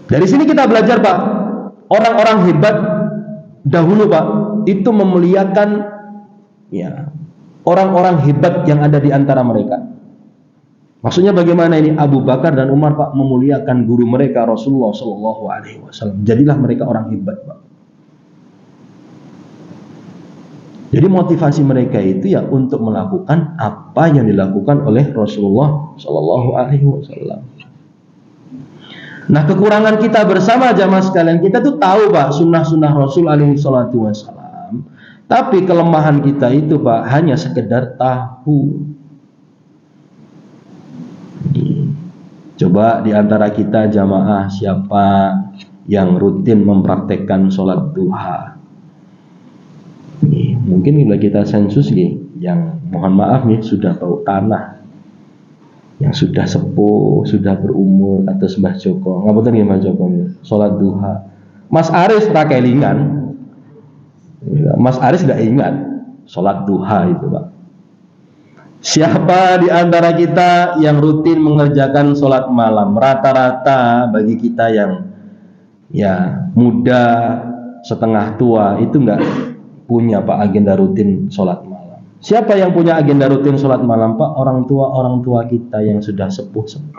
Dari sini kita belajar, Pak, orang-orang hebat dahulu, Pak, itu memuliakan ya orang-orang hebat yang ada di antara mereka. Maksudnya bagaimana ini? Abu Bakar dan Umar, Pak, memuliakan guru mereka Rasulullah Shallallahu Alaihi Wasallam. Jadilah mereka orang hebat, Pak. Jadi motivasi mereka itu ya untuk melakukan apa yang dilakukan oleh Rasulullah Shallallahu Alaihi Wasallam. Nah, kekurangan kita bersama jamaah sekalian, kita tuh tahu, Pak, sunnah-sunnah Rasul Alaihi Wasallam. Tapi kelemahan kita itu, Pak, hanya sekedar tahu. Coba di antara kita jamaah siapa yang rutin mempraktekkan sholat duha? Mungkin bila kita sensus yang mohon maaf sudah bau tanah, yang sudah sepuh, sudah berumur, atau Mbah Joko. Ngapunten nggih Mbah Joko, sholat duha. Mas Aris rakelingan. Mas Aris tidak ingat sholat duha itu, Pak. Siapa di antara kita yang rutin mengerjakan sholat malam? Rata-rata bagi kita yang ya muda, setengah tua itu enggak punya, Pak, agenda rutin sholat malam. Siapa yang punya agenda rutin sholat malam, Pak? Orang tua kita yang sudah sepuh-sepuh.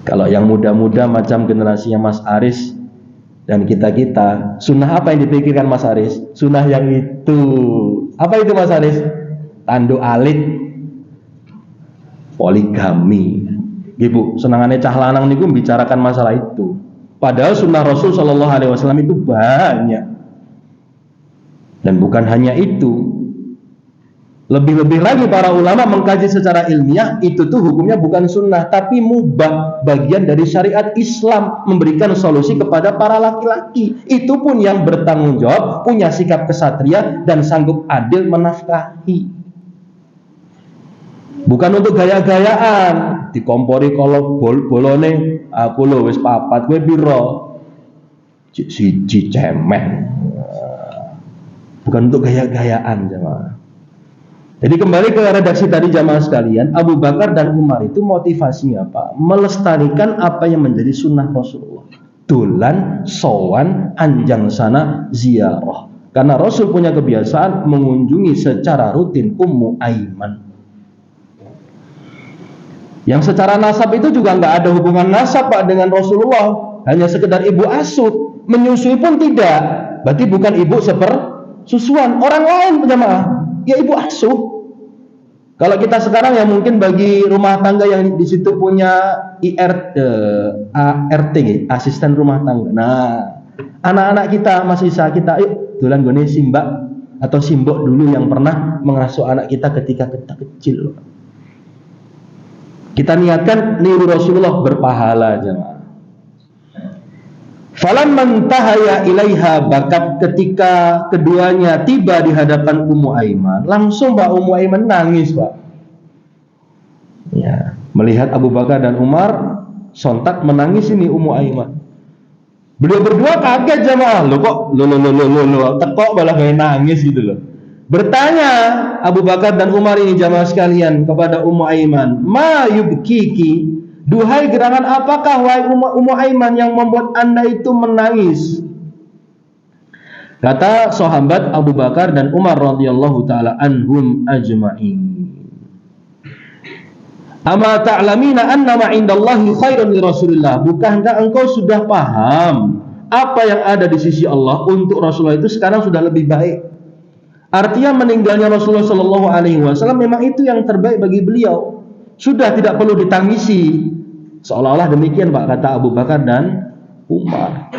Kalau yang muda-muda macam generasinya Mas Aris dan kita-kita, sunnah apa yang dipikirkan Mas Aris? Sunnah yang itu. Apa itu Mas Aris? Tanduk alit, poligami. Ibu, senangannya cah lanang niku membicarakan masalah itu. Padahal sunnah Rasul Shallallahu Alaihi Wasallam itu banyak. Dan bukan hanya itu. Lebih-lebih lagi para ulama mengkaji secara ilmiah, itu tuh hukumnya bukan sunnah, tapi mubah, bagian dari syariat Islam, memberikan solusi kepada para laki-laki. Itu pun yang bertanggung jawab, punya sikap kesatria, dan sanggup adil menafkahi. Bukan untuk gaya-gayaan, dikompori kalau bolone aku lo wis papat gue biro siji cemen. Bukan untuk gaya-gayaan jemaah. Jadi kembali ke redaksi tadi jamaah sekalian, Abu Bakar dan Umar itu motivasinya apa? Melestarikan apa yang menjadi sunnah Rasulullah. Dolan, sowan, anjang sana, ziarah. Karena Rasul punya kebiasaan mengunjungi secara rutin Ummu Aiman. Yang secara nasab itu juga nggak ada hubungan nasab, Pak, dengan Rasulullah. Hanya sekedar ibu asuh, menyusui pun tidak. Berarti bukan ibu sepersusuan. Orang lain jemaah, ya ibu asuh. Kalau kita sekarang ya mungkin bagi rumah tangga yang di situ punya ART, asisten rumah tangga. Nah, anak-anak kita masih bisa kita, yuk dolan gone simbak atau simbok dulu yang pernah mengasuh anak kita ketika kita kecil. Kita niatkan niru Rasulullah, berpahala jemaah. Falamman tahaya ilaiha bakat, ketika keduanya tiba di hadapan Ummu Aiman, langsung Mbak Ummu Aiman nangis, Pak. Ya, melihat Abu Bakar dan Umar, sontak menangis ini Ummu Aiman. Beliau berdua kaget jemaah, lo kok lo tekok malah kayak nangis gitu loh. Bertanya Abu Bakar dan Umar ini jamaah sekalian kepada Ummu Aiman, ma yubkiki, duhai gerangan apakah wahai Ummu Aiman yang membuat anda itu menangis? Kata sahabat Abu Bakar dan Umar radhiyallahu taala anhum ajma'in, ama ta'lamina anna ma indallahi khairun li Rasulillah, bukankah engkau sudah paham apa yang ada di sisi Allah untuk Rasulullah itu sekarang sudah lebih baik? Artinya meninggalnya Rasulullah Shallallahu Alaihi Wasallam memang itu yang terbaik bagi beliau. Sudah tidak perlu ditangisi. Seolah-olah demikian, Pak, kata Abu Bakar dan Umar.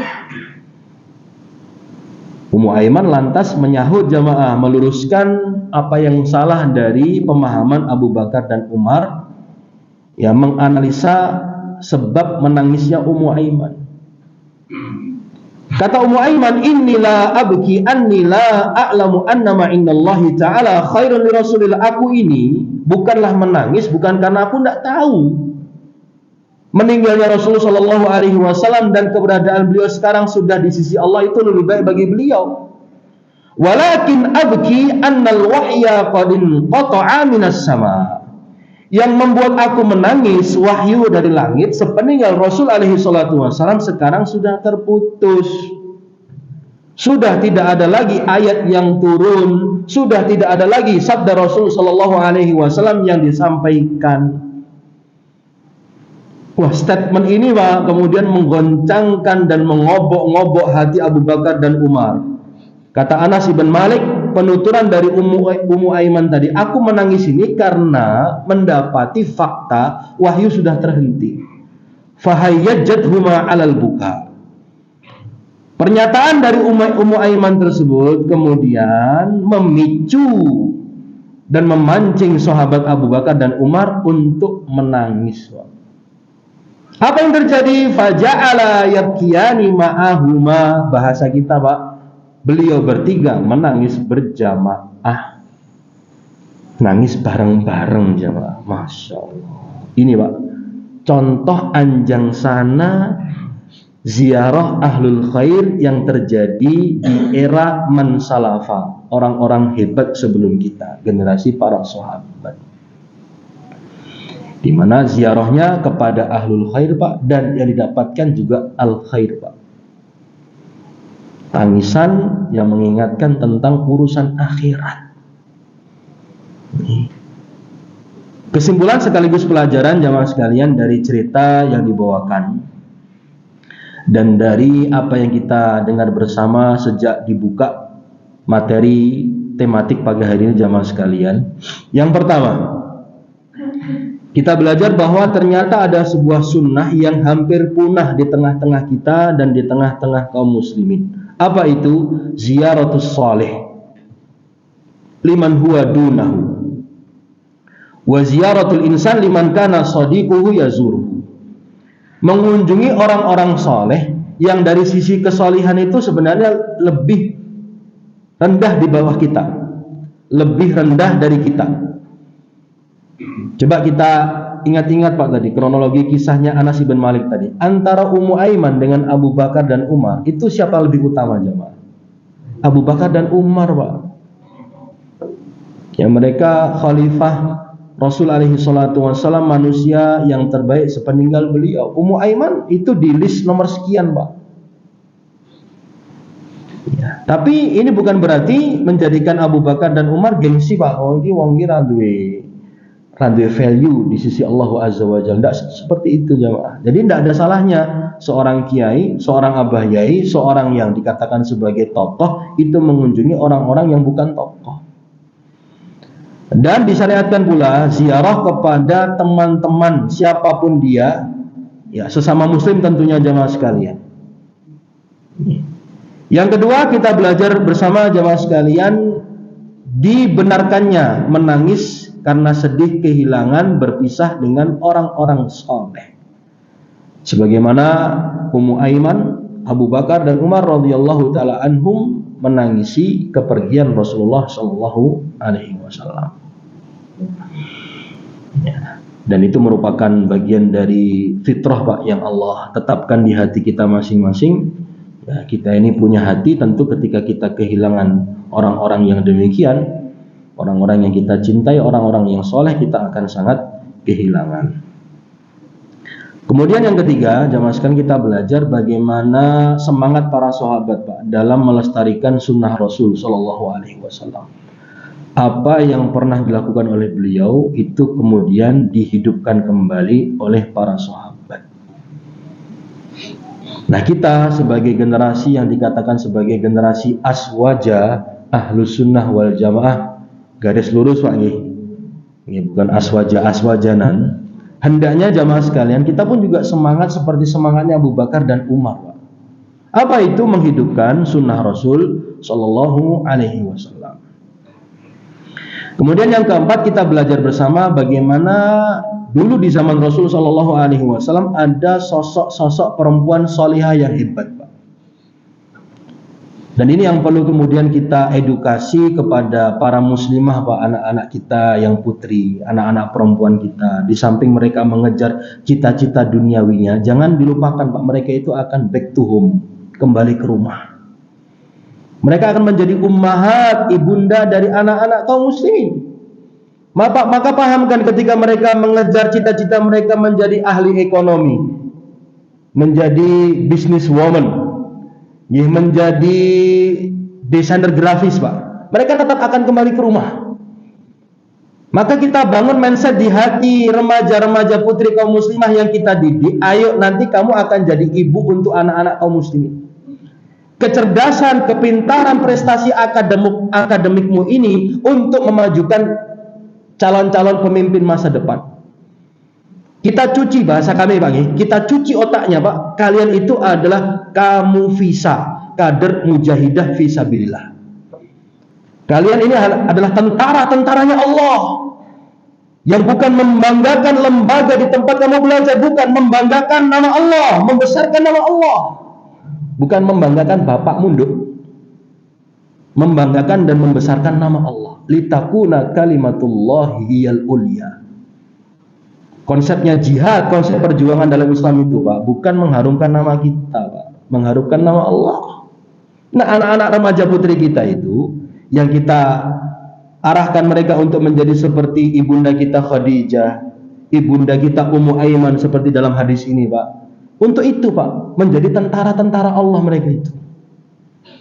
Ummu Aiman lantas menyahut jamaah, meluruskan apa yang salah dari pemahaman Abu Bakar dan Umar, ya menganalisa sebab menangisnya Ummu Aiman. Kata Ummu Aiman, inni la abki anni la a'lamu anna ma indallahi ta'ala khairun li rasulillah. Aku ini bukanlah menangis bukan karena aku tidak tahu meninggalnya Rasulullah Shallallahu Alaihi Wasallam dan keberadaan beliau sekarang sudah di sisi Allah itu lebih baik bagi beliau. Walakin abki annal wahya qad inqata'a minas sama. Yang membuat aku menangis wahyu dari langit sepeninggal Rasul alaihi salatu wasallam sekarang sudah terputus. Sudah tidak ada lagi ayat yang turun, sudah tidak ada lagi sabda Rasul sallallahu alaihi wasallam yang disampaikan. Wah, statement ini Pak kemudian menggoncangkan dan mengobok-ngobok hati Abu Bakar dan Umar. Kata Anas bin Malik, penuturan dari Ummu Aiman tadi, aku menangis ini karena mendapati fakta wahyu sudah terhenti. Fahayyajadhuma 'alal buka. Pernyataan dari Ummu Aiman tersebut kemudian memicu dan memancing sahabat Abu Bakar dan Umar untuk menangis. Apa yang terjadi? Faja'ala yabkiyani ma'ahuma. Bahasa kita Pak, beliau bertiga menangis berjamaah, nangis bareng-bareng jamaah. Masya Allah. Ini Pak, contoh anjang sana ziarah ahlul khair yang terjadi di era man salafa, orang-orang hebat sebelum kita, generasi para sahabat, di mana ziarahnya kepada ahlul khair Pak, dan yang didapatkan juga al khair Pak. Tangisan yang mengingatkan tentang urusan akhirat. Kesimpulan sekaligus pelajaran jamaah sekalian dari cerita yang dibawakan dan dari apa yang kita dengar bersama sejak dibuka materi tematik pagi hari ini jamaah sekalian. Yang pertama, kita belajar bahwa ternyata ada sebuah sunnah yang hampir punah di tengah-tengah kita dan di tengah-tengah kaum muslimin. Apa itu? Ziyaratus salih liman huwa dunahu wa ziyaratul insan liman kana sadiquhu yazuruhu. Mengunjungi orang-orang soleh yang dari sisi kesolihan itu sebenarnya lebih rendah di bawah kita, lebih rendah dari kita. Coba kita ingat-ingat Pak tadi kronologi kisahnya Anas bin Malik tadi. Antara Ummu Aiman dengan Abu Bakar dan Umar, itu siapa lebih utama jemaah? Abu Bakar dan Umar Pak. Yang mereka khalifah Rasul alaihi salatu wasallam, manusia yang terbaik sepeninggal beliau. Ummu Aiman itu di list nomor sekian Pak. Ya, tapi ini bukan berarti menjadikan Abu Bakar dan Umar gengsi Pak. Oh ini wong ki randuwe value di sisi Allah Azza wa Jalla. Tidak seperti itu jamaah. Jadi tidak ada salahnya seorang kiai, seorang abah yai, seorang yang dikatakan sebagai tokoh itu mengunjungi orang-orang yang bukan tokoh. Dan disyariatkan pula ziarah kepada teman-teman siapapun dia, ya sesama muslim tentunya jamaah sekalian. Yang kedua, kita belajar bersama jamaah sekalian dibenarkannya menangis karena sedih kehilangan berpisah dengan orang-orang soleh. Sebagaimana Ummu Aiman, Abu Bakar dan Umar radhiyallahu taala anhum menangisi kepergian Rasulullah sallallahu alaihi wasallam. Ya. Dan itu merupakan bagian dari fitrah Pak yang Allah tetapkan di hati kita masing-masing. Ya, kita ini punya hati tentu ketika kita kehilangan orang-orang yang demikian, orang-orang yang kita cintai, orang-orang yang soleh, kita akan sangat kehilangan. Kemudian yang ketiga, jamaah sekalian, kita belajar bagaimana semangat para sahabat Pak dalam melestarikan sunnah Rasul Shallallahu Alaihi Wasallam. Apa yang pernah dilakukan oleh beliau itu kemudian dihidupkan kembali oleh para sahabat. Nah, kita sebagai generasi yang dikatakan sebagai generasi aswaja ahlus sunnah wal jamaah, garis lurus Pak ini bukan aswaja-aswajanan. Hendaknya jamaah sekalian kita pun juga semangat seperti semangatnya Abu Bakar dan Umar Pak. Apa itu? Menghidupkan sunnah Rasul Sallallahu Alaihi Wasallam. Kemudian yang keempat, kita belajar bersama bagaimana dulu di zaman Rasul Shallallahu Alaihi Wasallam ada sosok-sosok perempuan solihah yang hebat, Pak. Dan ini yang perlu kemudian kita edukasi kepada para muslimah, Pak, anak-anak kita yang putri, anak-anak perempuan kita. Di samping mereka mengejar cita-cita duniawinya, jangan dilupakan, Pak, mereka itu akan back to home, kembali ke rumah. Mereka akan menjadi ummahat, ibunda dari anak-anak kaum muslimin. Maka pahamkan ketika mereka mengejar cita-cita mereka menjadi ahli ekonomi, menjadi businesswoman, menjadi desainer grafis, Pak, mereka tetap akan kembali ke rumah. Maka kita bangun mindset di hati remaja-remaja putri kaum muslimah yang kita didik. Ayo, nanti kamu akan jadi ibu untuk anak-anak kaum muslimin. Kecerdasan, kepintaran, prestasi akademikmu ini untuk memajukan calon-calon pemimpin masa depan. Kita cuci, bahasa kami, Pak, kita cuci otaknya, Pak. Kalian itu adalah kamu visa, kader mujahidah fisabilillah. Kalian ini adalah tentara-tentaranya Allah, yang bukan membanggakan lembaga di tempat kamu belajar, bukan membanggakan nama Allah, membesarkan nama Allah, bukan membanggakan bapak munduk, membanggakan dan membesarkan nama Allah. Litakuna kalimatullahi hiyal ulya. Konsepnya jihad, konsep perjuangan dalam Islam itu, Pak, bukan mengharumkan nama kita, Pak, mengharumkan nama Allah. Nah, anak-anak remaja putri kita itu yang kita arahkan mereka untuk menjadi seperti ibunda kita Khadijah, ibunda kita Ummu Aiman seperti dalam hadis ini, Pak. Untuk itu, Pak, menjadi tentara-tentara Allah mereka itu.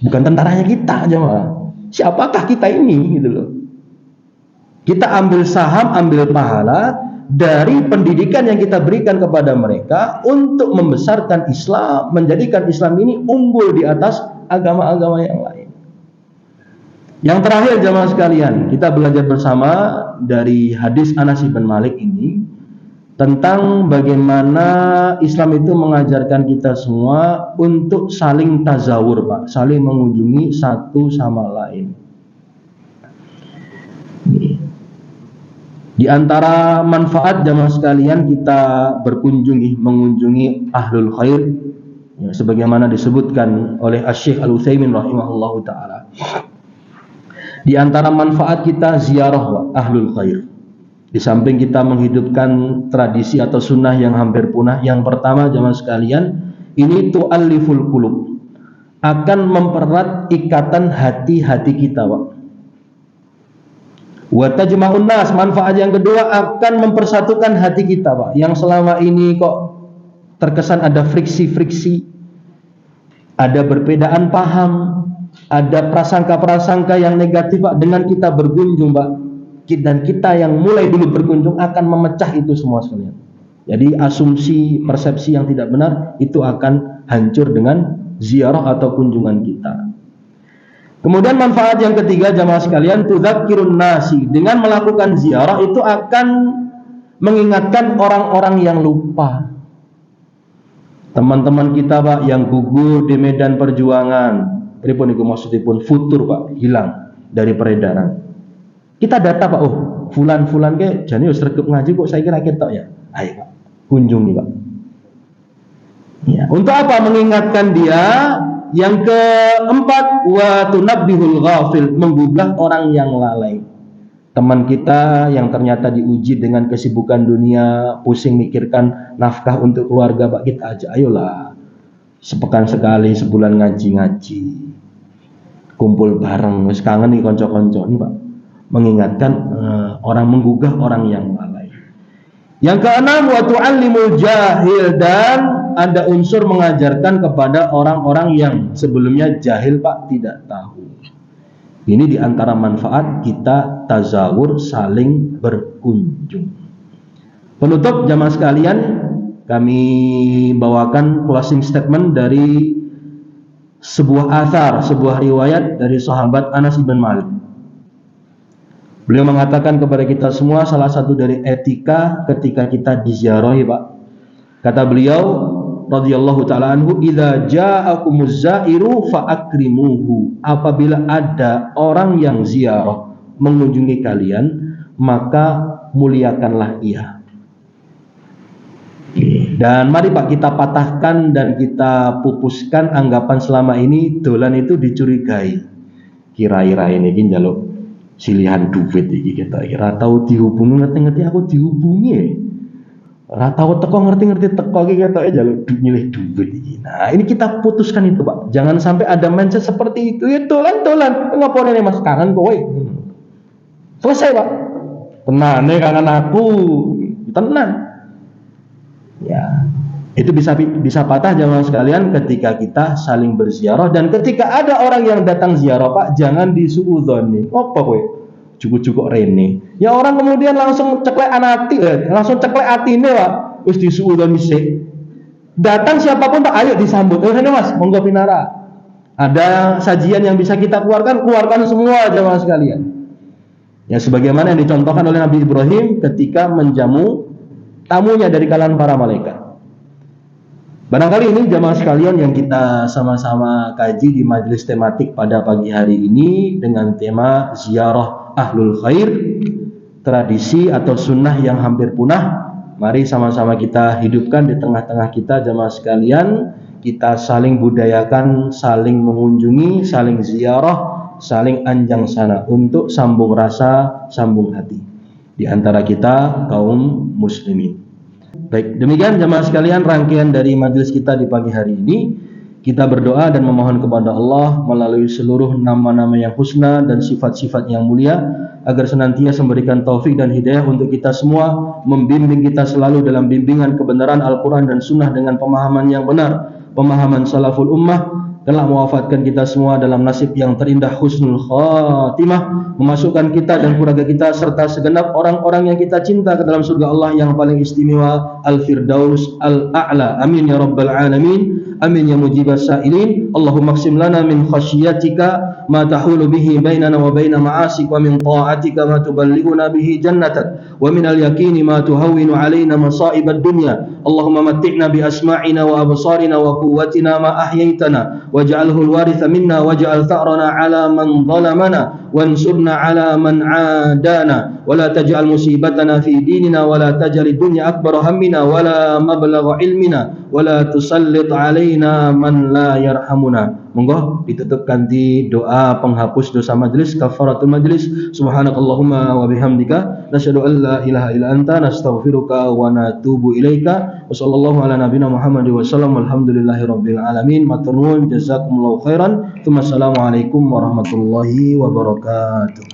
Bukan tentaranya kita, jemaah. Siapakah kita ini, gitu loh. Kita ambil saham, ambil pahala dari pendidikan yang kita berikan kepada mereka untuk membesarkan Islam, menjadikan Islam ini unggul di atas agama-agama yang lain. Yang terakhir, jamaah sekalian, kita belajar bersama dari hadis Anas bin Malik ini tentang bagaimana Islam itu mengajarkan kita semua untuk saling tazawur, Pak, saling mengunjungi satu sama lain. Di antara manfaat, jamaah sekalian, kita mengunjungi ahlul khair, ya, sebagaimana disebutkan oleh Asy-Syaikh Al-Utsaimin rahimahullahu taala. Di antara manfaat kita ziarah ahlul khair. Di samping kita menghidupkan tradisi atau sunnah yang hampir punah, yang pertama, jamaah sekalian, ini tu'alliful qulub, akan mempererat ikatan hati-hati kita, Pak. Wa tajma'un nas, manfaat yang kedua akan mempersatukan hati kita, Pak, yang selama ini kok terkesan ada friksi-friksi, ada perbedaan paham, ada prasangka-prasangka yang negatif, Pak. Dengan kita berkunjung, Pak, dan kita yang mulai dulu berkunjung akan memecah itu semua sekalian. Jadi asumsi, persepsi yang tidak benar itu akan hancur dengan ziarah atau kunjungan kita. Kemudian manfaat yang ketiga, jamaah sekalian, tudzakirun nasi, dengan melakukan ziarah itu akan mengingatkan orang-orang yang lupa. Teman-teman kita, Pak, yang gugur di medan perjuangan, pripun iku maksudipun futur, Pak, hilang dari peredaran. Kita data, Pak, oh, fulan-fulan ke jane wis rekep ngaji kok saya kira ketok ya. Ayo, Pak, kunjungi, Pak. Ya, untuk apa? Mengingatkan dia. Yang keempat, wa tunabbihul ghafil, menggugah orang yang lalai. Teman kita yang ternyata diuji dengan kesibukan dunia, pusing mikirkan nafkah untuk keluarga, Pak, kita aja, ayolah sepekan sekali, sebulan ngaji-ngaji, kumpul bareng, wis kangen nih konco-konco nih, Pak. Mengingatkan orang, menggugah orang yang lalai. Yang keenam, wa tu'allimul jahil, dan ada unsur mengajarkan kepada orang-orang yang sebelumnya jahil, Pak, tidak tahu. Ini diantara manfaat kita tazawur, saling berkunjung. Penutup, jamaah sekalian, kami bawakan closing statement dari sebuah athar, sebuah riwayat dari sahabat Anas bin Malik. Beliau mengatakan kepada kita semua, salah satu dari etika ketika kita diziarahi, Pak. Kata beliau radhiyallahu taala anhu, "Idza ja'akumuz zairu fa akrimuhu." Apabila ada orang yang ziarah mengunjungi kalian, maka muliakanlah ia. Dan mari Pak, kita patahkan dan kita pupuskan anggapan selama ini dolan itu dicurigai. Kira-kira ini gini njaluk silihan duit iki kita kira tahu dihubungi ngerti-ngerti aku dihubungi. Ora tahu teko ngerti-ngerti teko iki ketoke njaluk nyilih duit iki. Nah, ini kita putuskan itu Pak. Jangan sampai ada mindset seperti itu. Ya dolan-dolan ngapone Mas kangen kowe. Selesai Pak. Tenane kangen aku. Tenan. Ya, itu bisa patah jamaah sekalian ketika kita saling berziarah, dan ketika ada orang yang datang ziarah Pak, jangan disuudzoni. Apa kowe? Cukup-cukup rene. Ya orang kemudian langsung ceklek anati, langsung ceklek atine Pak. Wis disuudzoni sik. Datang siapapun Pak, ayo disambut. Ini Mas, monggo pinara. Ada sajian yang bisa kita keluarkan semua jamaah sekalian. Ya sebagaimana yang dicontohkan oleh Nabi Ibrahim ketika menjamu tamunya dari kalangan para malaikat. Barangkali ini jamaah sekalian yang kita sama-sama kaji di majelis tematik pada pagi hari ini dengan tema ziarah ahlul khair, tradisi atau sunnah yang hampir punah. Mari sama-sama kita hidupkan di tengah-tengah kita jamaah sekalian. Kita saling budayakan, saling mengunjungi, saling ziarah, saling anjang sana untuk sambung rasa, sambung hati di antara kita kaum muslimin. Baik, demikian jamaah sekalian rangkaian dari majelis kita di pagi hari ini. Kita berdoa dan memohon kepada Allah melalui seluruh nama-nama yang husna dan sifat-sifat yang mulia agar senantiasa memberikan taufik dan hidayah untuk kita semua, membimbing kita selalu dalam bimbingan kebenaran Al-Quran dan Sunnah dengan pemahaman yang benar, pemahaman salaful ummah. Telah mewafatkan kita semua dalam nasib yang terindah husnul khatimah, memasukkan kita dan keluarga kita serta segenap orang-orang yang kita cinta ke dalam surga Allah yang paling istimewa, Al-Firdaus Al-A'la. Amin ya rabbal alamin. Amin ya mujibas sa'ilin. Allahumma qsim lana min khasyiatika ma tahulu bihi bainana wa baina ma'asik, wa min ta'atika ma tuballighuna bihi jannatak, wa min al-yaqini ma tuhawwinu alaina masa'ibad dunya. Allahumma matti'na bi asma'ina wa absarina wa quwwatina ma ahyaitana waj'alhu al-waritha minna waj'al tha'rana 'ala man zalamana wansurna 'ala man 'adana wa la taj'al musibatana fi dinina wa la taj'al ad-dunya akbar hammina wa la mablagha ilmina wa la tusallit 'alaina man la yarhamuna. Monggo ditutup kanthi doa penghapus dosa majelis, kafaratul majelis. Subhanakallahumma wa bihamdika nasyhadu an la ilaha illa anta nastaghfiruka wa natubu ilaika. Wa sallallahu ala nabiyyina Muhammad wa sallam. Alhamdulillahirabbil alamin. Matur nuwun, jazakumullahu khairan. Assalamualaikum warahmatullahi wabarakatuh.